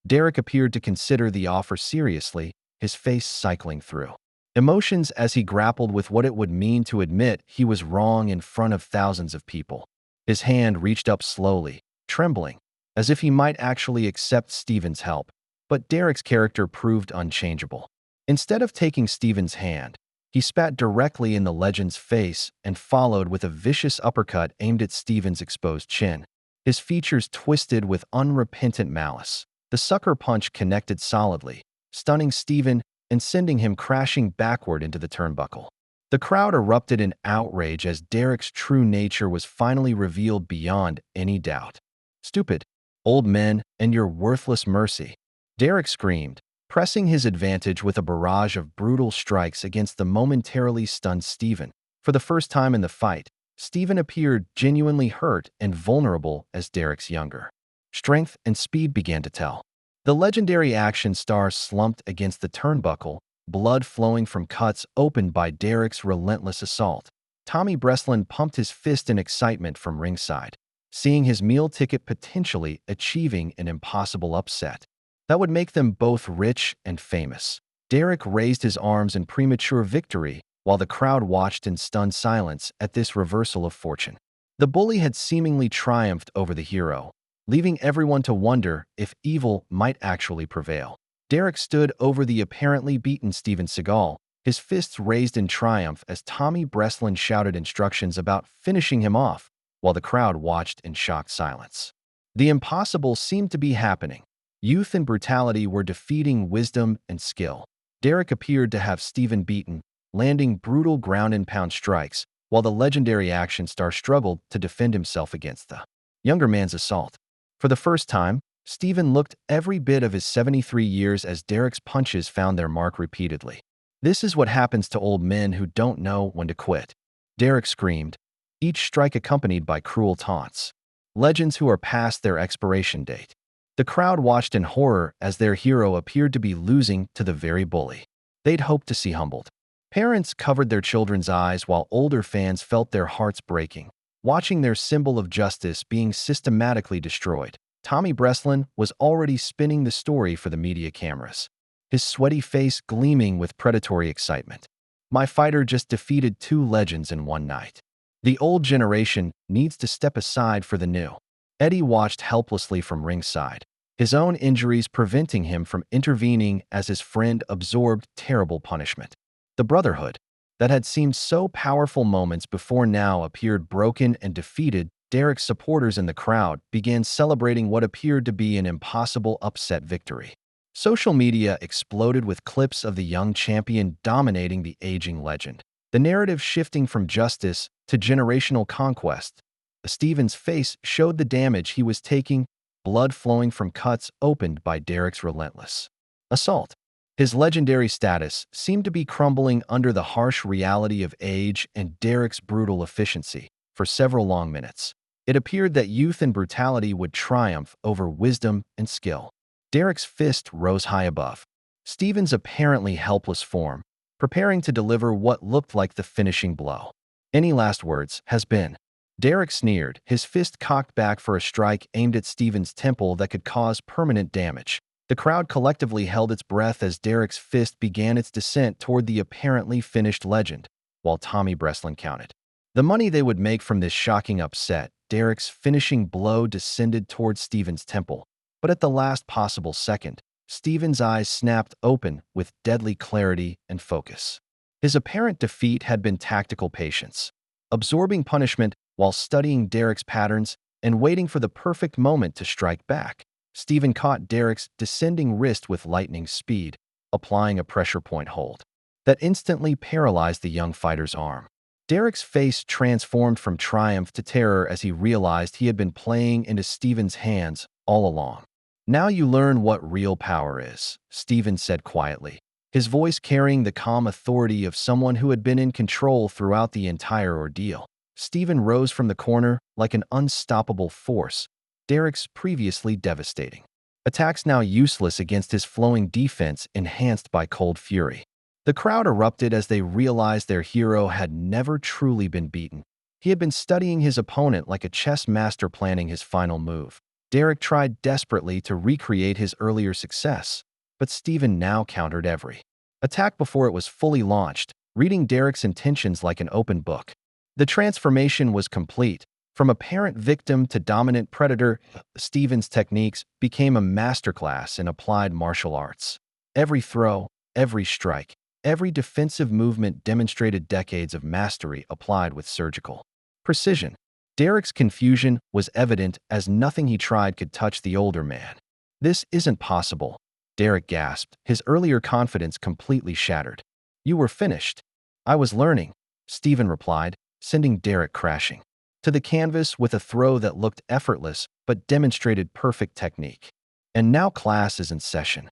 Derek appeared to consider the offer seriously, his face cycling through emotions as he grappled with what it would mean to admit he was wrong in front of thousands of people. His hand reached up slowly, trembling, as if he might actually accept Steven's help. But Derek's character proved unchangeable. Instead of taking Steven's hand, he spat directly in the legend's face and followed with a vicious uppercut aimed at Steven's exposed chin. His features twisted with unrepentant malice. The sucker punch connected solidly, stunning Steven and sending him crashing backward into the turnbuckle. The crowd erupted in outrage as Derek's true nature was finally revealed beyond any doubt. "Stupid, old men, and your worthless mercy," Derek screamed, pressing his advantage with a barrage of brutal strikes against the momentarily stunned Steven. For the first time in the fight, Steven appeared genuinely hurt and vulnerable as Derek's younger strength and speed began to tell. The legendary action star slumped against the turnbuckle, blood flowing from cuts opened by Derek's relentless assault. Tommy Breslin pumped his fist in excitement from ringside, seeing his meal ticket potentially achieving an impossible upset that would make them both rich and famous. Derek raised his arms in premature victory while the crowd watched in stunned silence at this reversal of fortune. The bully had seemingly triumphed over the hero, leaving everyone to wonder if evil might actually prevail. Derek stood over the apparently beaten Steven Seagal, his fists raised in triumph as Tommy Breslin shouted instructions about finishing him off, while the crowd watched in shocked silence. The impossible seemed to be happening. Youth and brutality were defeating wisdom and skill. Derek appeared to have Steven beaten, landing brutal ground-and-pound strikes, while the legendary action star struggled to defend himself against the younger man's assault. For the first time, Steven looked every bit of his 73 years as Derek's punches found their mark repeatedly. "This is what happens to old men who don't know when to quit," Derek screamed, each strike accompanied by cruel taunts. "Legends who are past their expiration date." The crowd watched in horror as their hero appeared to be losing to the very bully they'd hoped to see humbled. Parents covered their children's eyes while older fans felt their hearts breaking, watching their symbol of justice being systematically destroyed. Tommy Breslin was already spinning the story for the media cameras, his sweaty face gleaming with predatory excitement. "My fighter just defeated two legends in one night. The old generation needs to step aside for the new." Eddie watched helplessly from ringside, his own injuries preventing him from intervening as his friend absorbed terrible punishment. The brotherhood that had seemed so powerful moments before now appeared broken and defeated. Derek's supporters in the crowd began celebrating what appeared to be an impossible upset victory. Social media exploded with clips of the young champion dominating the aging legend, the narrative shifting from justice to generational conquest. Steven's face showed the damage he was taking, blood flowing from cuts opened by Derek's relentless assault. His legendary status seemed to be crumbling under the harsh reality of age and Derek's brutal efficiency. For several long minutes, it appeared that youth and brutality would triumph over wisdom and skill. Derek's fist rose high above Steven's apparently helpless form, preparing to deliver what looked like the finishing blow. "Any last words, has been?" Derek sneered, his fist cocked back for a strike aimed at Steven's temple that could cause permanent damage. The crowd collectively held its breath as Derek's fist began its descent toward the apparently finished legend, while Tommy Breslin counted the money they would make from this shocking upset. Derek's finishing blow descended toward Steven's temple, But at the last possible second, Steven's eyes snapped open with deadly clarity and focus. His apparent defeat had been tactical patience, absorbing punishment while studying Derek's patterns and waiting for the perfect moment to strike back. Steven caught Derek's descending wrist with lightning speed, applying a pressure point hold that instantly paralyzed the young fighter's arm. Derek's face transformed from triumph to terror as he realized he had been playing into Steven's hands all along. "Now you learn what real power is," Steven said quietly, his voice carrying the calm authority of someone who had been in control throughout the entire ordeal. Steven rose from the corner like an unstoppable force, Derek's previously devastating attacks now useless against his flowing defense enhanced by cold fury. The crowd erupted as they realized their hero had never truly been beaten. He had been studying his opponent like a chess master planning his final move. Derek tried desperately to recreate his earlier success, but Steven now countered every attack before it was fully launched, reading Derek's intentions like an open book. The transformation was complete. From apparent victim to dominant predator, Steven's techniques became a masterclass in applied martial arts. Every throw, every strike, every defensive movement demonstrated decades of mastery applied with surgical precision. Derek's confusion was evident as nothing he tried could touch the older man. "This isn't possible," Derek gasped, his earlier confidence completely shattered. "You were finished." "I was learning," Steven replied, sending Derek crashing to the canvas with a throw that looked effortless but demonstrated perfect technique. And now class is in session.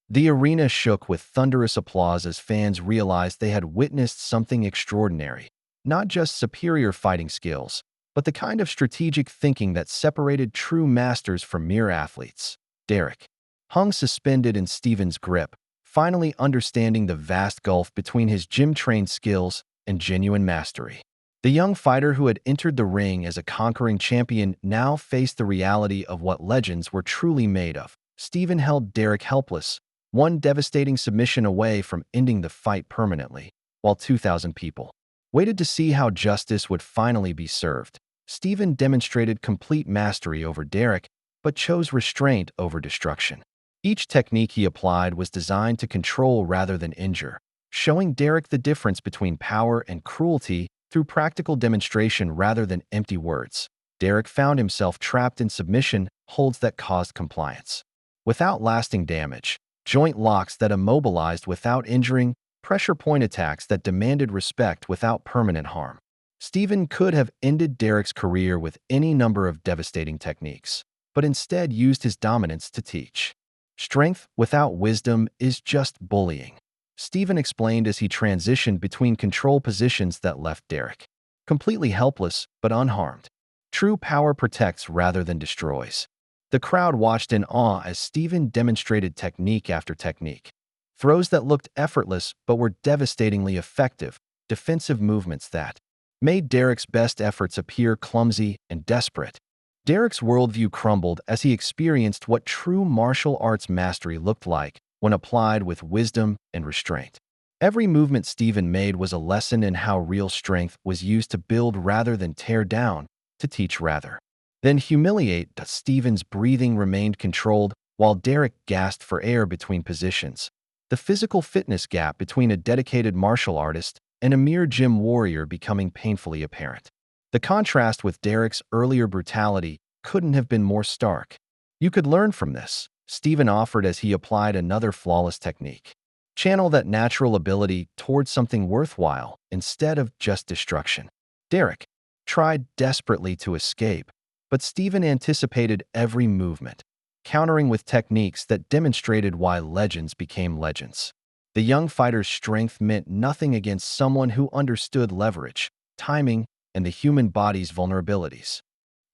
The arena shook with thunderous applause as fans realized they had witnessed something extraordinary. Not just superior fighting skills, but the kind of strategic thinking that separated true masters from mere athletes. Derek hung suspended in Steven's grip, finally understanding the vast gulf between his gym-trained skills and genuine mastery. The young fighter who had entered the ring as a conquering champion now faced the reality of what legends were truly made of. Steven held Derek helpless, one devastating submission away from ending the fight permanently, while 2,000 people waited to see how justice would finally be served. Steven demonstrated complete mastery over Derek, but chose restraint over destruction. Each technique he applied was designed to control rather than injure, showing Derek the difference between power and cruelty through practical demonstration rather than empty words. Derek found himself trapped in submission holds that caused compliance without lasting damage, joint locks that immobilized without injuring, pressure point attacks that demanded respect without permanent harm. Steven could have ended Derek's career with any number of devastating techniques, but instead used his dominance to teach. Strength without wisdom is just bullying, Steven explained as he transitioned between control positions that left Derek completely helpless but unharmed. True power protects rather than destroys. The crowd watched in awe as Steven demonstrated technique after technique. Throws that looked effortless but were devastatingly effective, defensive movements that made Derek's best efforts appear clumsy and desperate. Derek's worldview crumbled as he experienced what true martial arts mastery looked like when applied with wisdom and restraint. Every movement Steven made was a lesson in how real strength was used to build rather than tear down, to teach rather than humiliate. Steven's breathing remained controlled while Derek gasped for air between positions. The physical fitness gap between a dedicated martial artist and a mere gym warrior becoming painfully apparent. The contrast with Derek's earlier brutality couldn't have been more stark. "You could learn from this," Steven offered as he applied another flawless technique. "Channel that natural ability towards something worthwhile instead of just destruction." Derek tried desperately to escape, but Steven anticipated every movement, countering with techniques that demonstrated why legends became legends. The young fighter's strength meant nothing against someone who understood leverage, timing, and the human body's vulnerabilities.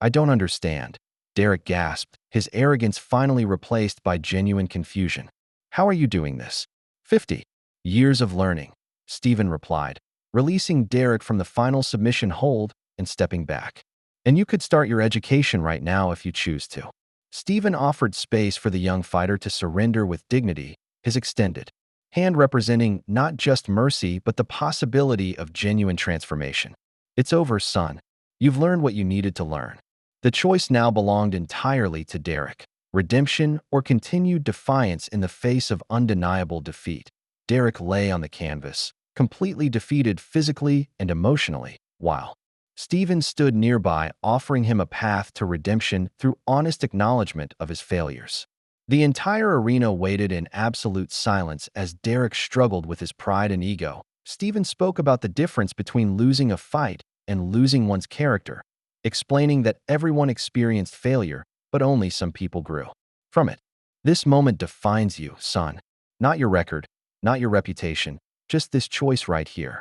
"I don't understand," Derek gasped, his arrogance finally replaced by genuine confusion. "How are you doing this?" 50 years of learning, Steven replied, releasing Derek from the final submission hold and stepping back. "And you could start your education right now if you choose to." Steven offered space for the young fighter to surrender with dignity, his extended hand representing not just mercy but the possibility of genuine transformation. "It's over, son. You've learned what you needed to learn." The choice now belonged entirely to Derek. redemption, or continued defiance in the face of undeniable defeat. Derek lay on the canvas, completely defeated physically and emotionally, while Steven stood nearby, offering him a path to redemption through honest acknowledgement of his failures. The entire arena waited in absolute silence as Derek struggled with his pride and ego. Steven spoke about the difference between losing a fight and losing one's character, explaining that everyone experienced failure, but only some people grew from it. This moment defines you, son. Not your record, not your reputation, just this choice right here.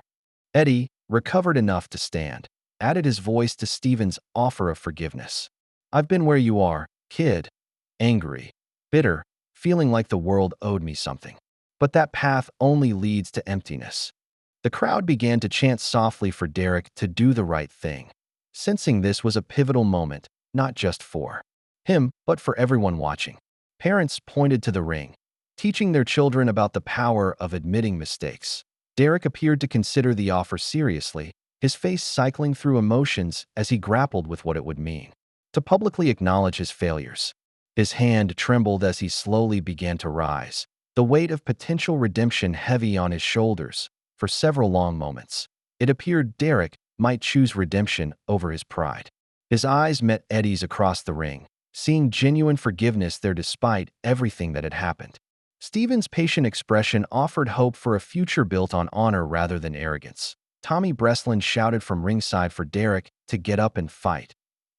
Eddie, recovered enough to stand, added his voice to Steven's offer of forgiveness. I've been where you are, kid. Angry, bitter, feeling like the world owed me something. But that path only leads to emptiness. The crowd began to chant softly for Derek to do the right thing, sensing this was a pivotal moment, not just for him, but for everyone watching. Parents pointed to the ring, teaching their children about the power of admitting mistakes. Derek appeared to consider the offer seriously, his face cycling through emotions as he grappled with what it would mean to publicly acknowledge his failures. His hand trembled as he slowly began to rise, the weight of potential redemption heavy on his shoulders. For several long moments, it appeared Derek might choose redemption over his pride. His eyes met Eddie's across the ring, seeing genuine forgiveness there despite everything that had happened. Steven's patient expression offered hope for a future built on honor rather than arrogance. Tommy Breslin shouted from ringside for Derek to get up and fight,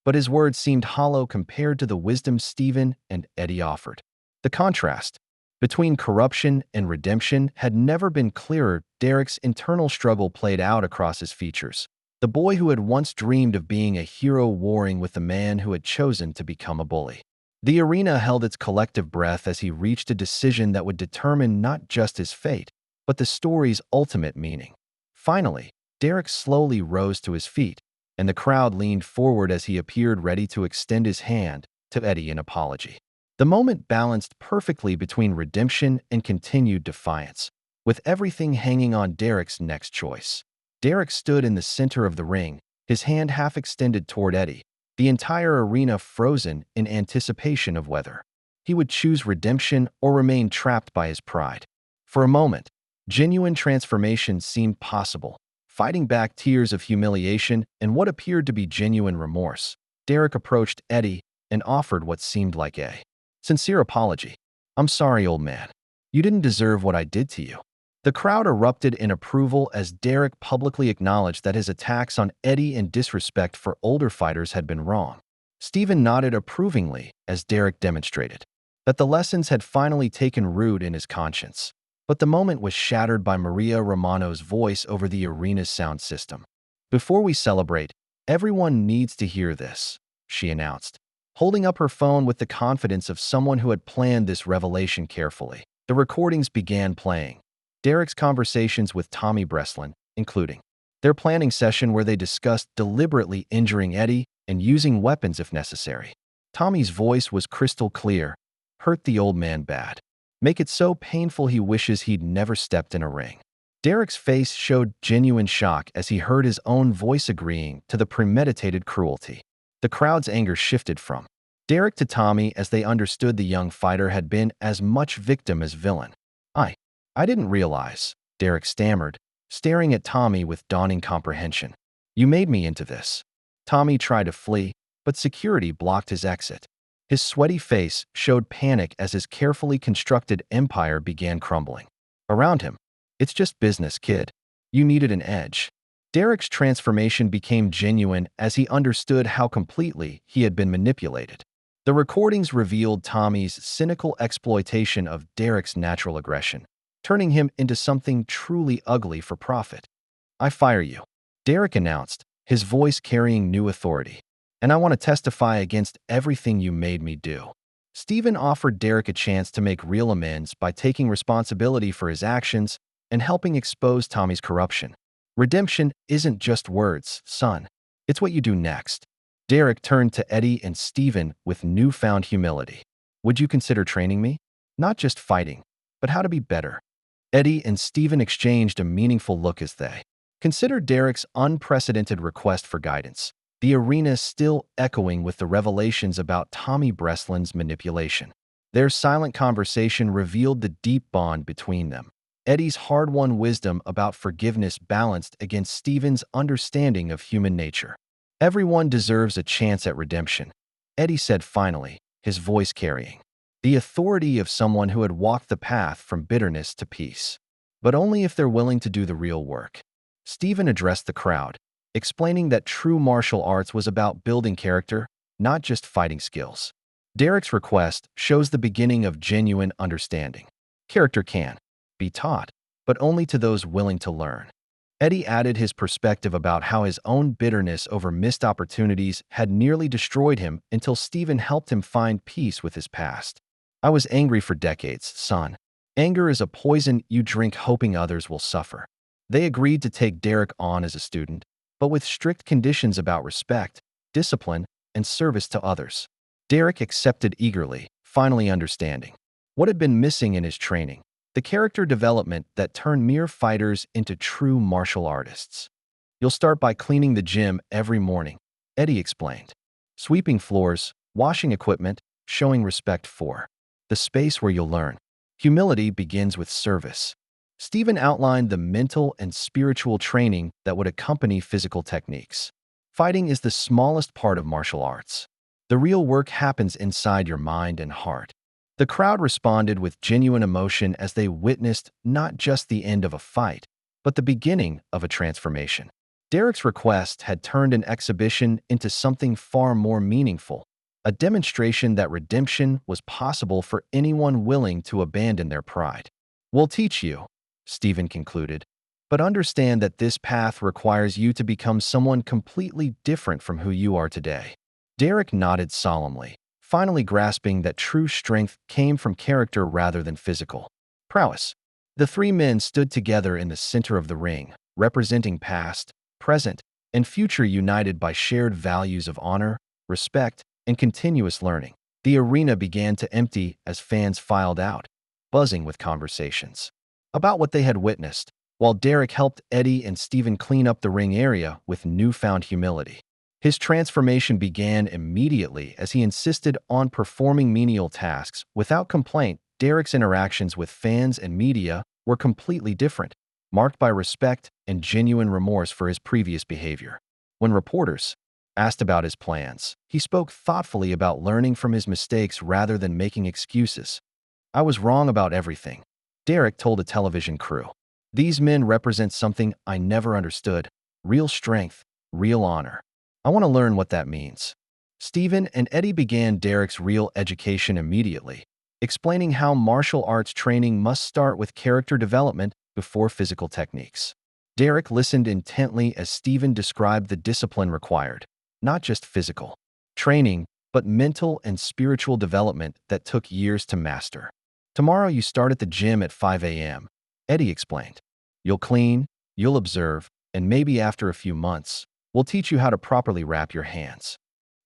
but his words seemed hollow compared to the wisdom Steven and Eddie offered. The contrast between corruption and redemption had never been clearer. Derek's internal struggle played out across his features. The boy who had once dreamed of being a hero warring with the man who had chosen to become a bully. The arena held its collective breath as he reached a decision that would determine not just his fate, but the story's ultimate meaning. Finally, Derek slowly rose to his feet, and the crowd leaned forward as he appeared ready to extend his hand to Eddie in apology. The moment balanced perfectly between redemption and continued defiance, with everything hanging on Derek's next choice. Derek stood in the center of the ring, his hand half extended toward Eddie, the entire arena frozen in anticipation of whether he would choose redemption or remain trapped by his pride. For a moment, genuine transformation seemed possible, fighting back tears of humiliation and what appeared to be genuine remorse. Derek approached Eddie and offered what seemed like a sincere apology. I'm sorry, old man. You didn't deserve what I did to you. The crowd erupted in approval as Derek publicly acknowledged that his attacks on Eddie and disrespect for older fighters had been wrong. Steven nodded approvingly as Derek demonstrated that the lessons had finally taken root in his conscience. But the moment was shattered by Maria Romano's voice over the arena's sound system. Before we celebrate, everyone needs to hear this, she announced, holding up her phone with the confidence of someone who had planned this revelation carefully. The recordings began playing. Derek's conversations with Tommy Breslin, including their planning session where they discussed deliberately injuring Eddie and using weapons if necessary. Tommy's voice was crystal clear. Hurt the old man bad. Make it so painful he wishes he'd never stepped in a ring. Derek's face showed genuine shock as he heard his own voice agreeing to the premeditated cruelty. The crowd's anger shifted from Derek to Tommy as they understood the young fighter had been as much victim as villain. I didn't realize, Derek stammered, staring at Tommy with dawning comprehension. You made me into this. Tommy tried to flee, but security blocked his exit. His sweaty face showed panic as his carefully constructed empire began crumbling around him. It's just business, kid. You needed an edge. Derek's transformation became genuine as he understood how completely he had been manipulated. The recordings revealed Tommy's cynical exploitation of Derek's natural aggression, turning him into something truly ugly for profit. I fire you, Derek announced, his voice carrying new authority. And I want to testify against everything you made me do. Steven offered Derek a chance to make real amends by taking responsibility for his actions and helping expose Tommy's corruption. Redemption isn't just words, son. It's what you do next. Derek turned to Eddie and Steven with newfound humility. Would you consider training me? Not just fighting, but how to be better. Eddie and Steven exchanged a meaningful look as they considered Derek's unprecedented request for guidance. the arena still echoing with the revelations about Tommy Breslin's manipulation. Their silent conversation revealed the deep bond between them. Eddie's hard-won wisdom about forgiveness balanced against Steven's understanding of human nature. Everyone deserves a chance at redemption, Eddie said finally, his voice carrying the authority of someone who had walked the path from bitterness to peace. But only if they're willing to do the real work. Steven addressed the crowd, explaining that true martial arts was about building character, not just fighting skills. Derek's request shows the beginning of genuine understanding. Character can be taught, but only to those willing to learn. Eddie added his perspective about how his own bitterness over missed opportunities had nearly destroyed him until Steven helped him find peace with his past. I was angry for decades, son. Anger is a poison you drink hoping others will suffer. They agreed to take Derek on as a student, but with strict conditions about respect, discipline, and service to others. Derek accepted eagerly, finally understanding what had been missing in his training, the character development that turned mere fighters into true martial artists. You'll start by cleaning the gym every morning, Eddie explained. Sweeping floors, washing equipment, showing respect for the space where you'll learn. Humility begins with service. Steven outlined the mental and spiritual training that would accompany physical techniques. Fighting is the smallest part of martial arts. The real work happens inside your mind and heart. The crowd responded with genuine emotion as they witnessed not just the end of a fight, but the beginning of a transformation. Derek's request had turned an exhibition into something far more meaningful, a demonstration that redemption was possible for anyone willing to abandon their pride. We'll teach you, Steven concluded, but understand that this path requires you to become someone completely different from who you are today. Derek nodded solemnly, finally grasping that true strength came from character rather than physical prowess. The three men stood together in the center of the ring, representing past, present, and future united by shared values of honor, respect, and continuous learning. The arena began to empty as fans filed out, buzzing with conversations about what they had witnessed, while Derek helped Eddie and Steven clean up the ring area with newfound humility. His transformation began immediately as he insisted on performing menial tasks without complaint. Derek's interactions with fans and media were completely different, marked by respect and genuine remorse for his previous behavior. When reporters asked about his plans, he spoke thoughtfully about learning from his mistakes rather than making excuses. I was wrong about everything, Derek told a television crew. These men represent something I never understood: real strength, real honor. I want to learn what that means. Steven and Eddie began Derek's real education immediately, explaining how martial arts training must start with character development before physical techniques. Derek listened intently as Steven described the discipline required, not just physical training, but mental and spiritual development that took years to master. Tomorrow you start at the gym at 5 a.m., Eddie explained. You'll clean, you'll observe, and maybe after a few months, we'll teach you how to properly wrap your hands.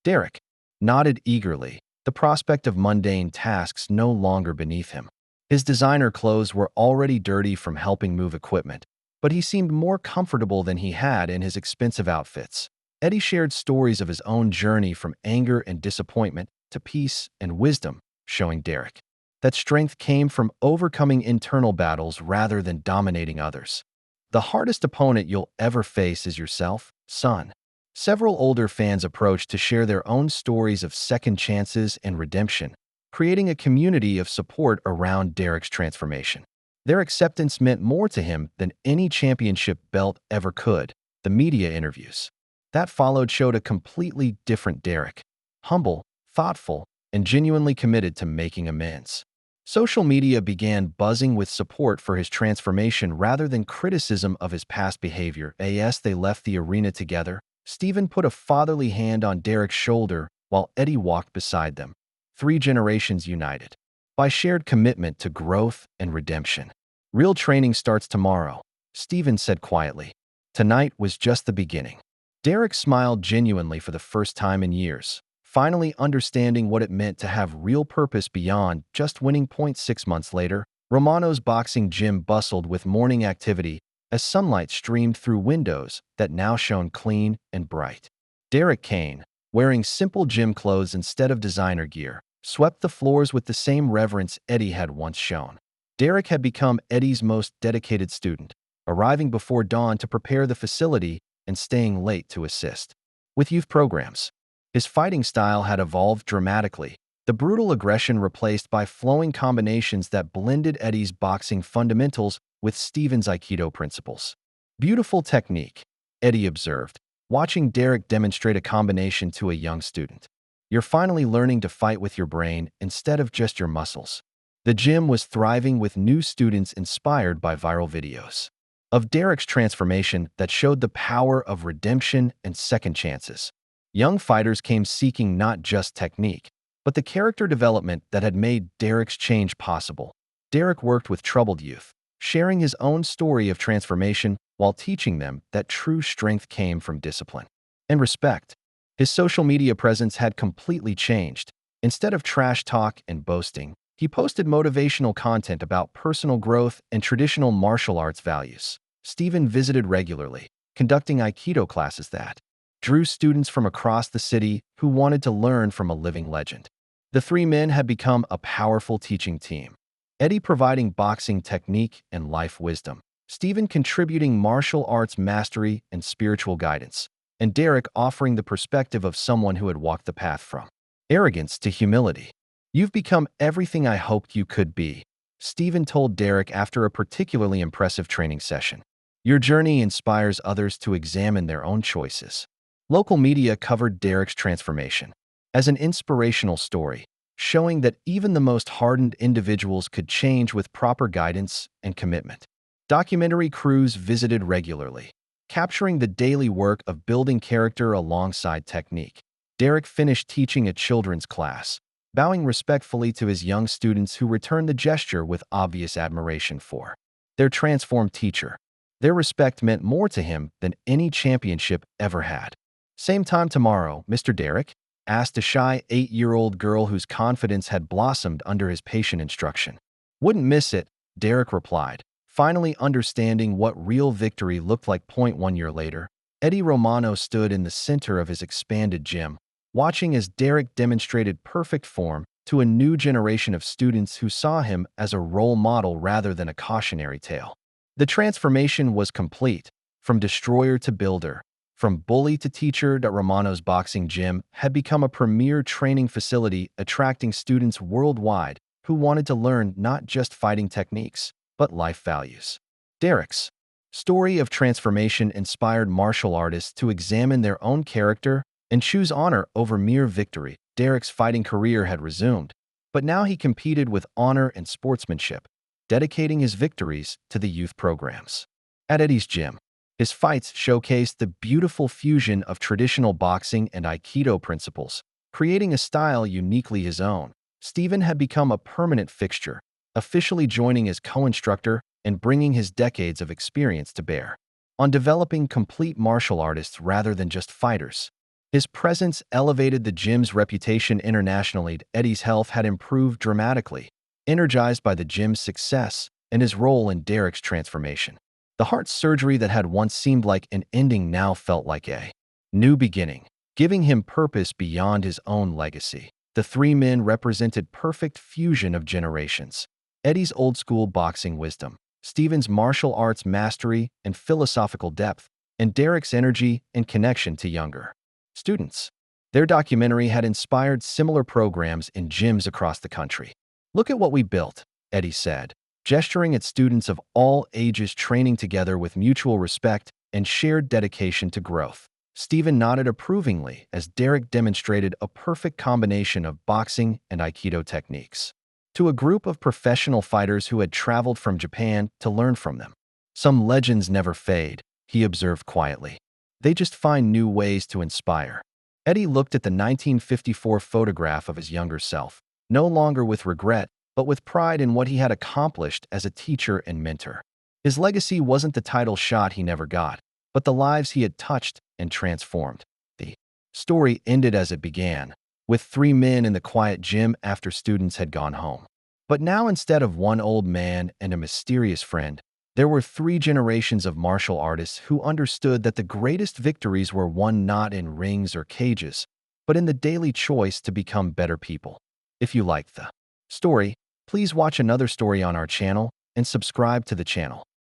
Derek nodded eagerly, the prospect of mundane tasks no longer beneath him. His designer clothes were already dirty from helping move equipment, but he seemed more comfortable than he had in his expensive outfits. Eddie shared stories of his own journey from anger and disappointment to peace and wisdom, showing Derek that strength came from overcoming internal battles rather than dominating others. The hardest opponent you'll ever face is yourself, son. Several older fans approached to share their own stories of second chances and redemption, creating a community of support around Derek's transformation. Their acceptance meant more to him than any championship belt ever could. The media interviews that followed showed a completely different Derek, humble, thoughtful, and genuinely committed to making amends. Social media began buzzing with support for his transformation rather than criticism of his past behavior. As they left the arena together, Steven put a fatherly hand on Derek's shoulder while Eddie walked beside them. 3 generations united by shared commitment to growth and redemption. Real training starts tomorrow, Steven said quietly. Tonight was just the beginning. Derek smiled genuinely for the first time in years, finally understanding what it meant to have real purpose beyond just winning. 6 months later, Romano's boxing gym bustled with morning activity as sunlight streamed through windows that now shone clean and bright. Derek Kane, wearing simple gym clothes instead of designer gear, swept the floors with the same reverence Eddie had once shown. Derek had become Eddie's most dedicated student, arriving before dawn to prepare the facility and staying late to assist with youth programs. His fighting style had evolved dramatically, the brutal aggression replaced by flowing combinations that blended Eddie's boxing fundamentals with Steven's aikido principles. Beautiful technique, Eddie observed, watching Derek demonstrate a combination to a young student. You're finally learning to fight with your brain instead of just your muscles. The gym was thriving with new students inspired by viral videos of Derek's transformation that showed the power of redemption and second chances. Young fighters came seeking not just technique, but the character development that had made Derek's change possible. Derek worked with troubled youth, sharing his own story of transformation while teaching them that true strength came from discipline and respect. His social media presence had completely changed. Instead of trash talk and boasting, he posted motivational content about personal growth and traditional martial arts values. Steven visited regularly, conducting aikido classes that drew students from across the city who wanted to learn from a living legend. The three men had become a powerful teaching team, Eddie providing boxing technique and life wisdom, Steven contributing martial arts mastery and spiritual guidance, and Derek offering the perspective of someone who had walked the path from arrogance to humility. You've become everything I hoped you could be, Steven told Derek after a particularly impressive training session. Your journey inspires others to examine their own choices. Local media covered Derek's transformation as an inspirational story, showing that even the most hardened individuals could change with proper guidance and commitment. Documentary crews visited regularly, capturing the daily work of building character alongside technique. Derek finished teaching a children's class, bowing respectfully to his young students who returned the gesture with obvious admiration for their transformed teacher. Their respect meant more to him than any championship ever had. Same time tomorrow, Mr. Derek? Asked a shy 8-year-old girl whose confidence had blossomed under his patient instruction. Wouldn't miss it, Derek replied, finally understanding what real victory looked like. 1 year later, Eddie Romano stood in the center of his expanded gym, watching as Derek demonstrated perfect form to a new generation of students who saw him as a role model rather than a cautionary tale. The transformation was complete, from destroyer to builder. From bully to teacher, that Romano's boxing gym had become a premier training facility attracting students worldwide who wanted to learn not just fighting techniques, but life values. Derek's story of transformation inspired martial artists to examine their own character and choose honor over mere victory. Derek's fighting career had resumed, but now he competed with honor and sportsmanship, dedicating his victories to the youth programs. At Eddie's gym, his fights showcased the beautiful fusion of traditional boxing and aikido principles, creating a style uniquely his own. Steven had become a permanent fixture, officially joining as co-instructor and bringing his decades of experience to bear on developing complete martial artists rather than just fighters. His presence elevated the gym's reputation internationally. Eddie's health had improved dramatically, energized by the gym's success and his role in Derek's transformation. The heart surgery that had once seemed like an ending now felt like a new beginning, giving him purpose beyond his own legacy. The three men represented perfect fusion of generations. Eddie's old-school boxing wisdom, Steven's martial arts mastery and philosophical depth, and Derek's energy and connection to younger students. Their documentary had inspired similar programs in gyms across the country. Look at what we built, Eddie said, gesturing at students of all ages training together with mutual respect and shared dedication to growth. Steven nodded approvingly as Derek demonstrated a perfect combination of boxing and aikido techniques to a group of professional fighters who had traveled from Japan to learn from them. Some legends never fade, he observed quietly. They just find new ways to inspire. Eddie looked at the 1954 photograph of his younger self, no longer with regret, but with pride in what he had accomplished as a teacher and mentor. His legacy wasn't the title shot he never got, but the lives he had touched and transformed. The story ended as it began, with three men in the quiet gym after students had gone home. But now, instead of one old man and a mysterious friend, There were 3 generations of martial artists who understood that the greatest victories were won not in rings or cages, but in the daily choice to become better people. If you liked the story, please watch another story on our channel and subscribe to the channel.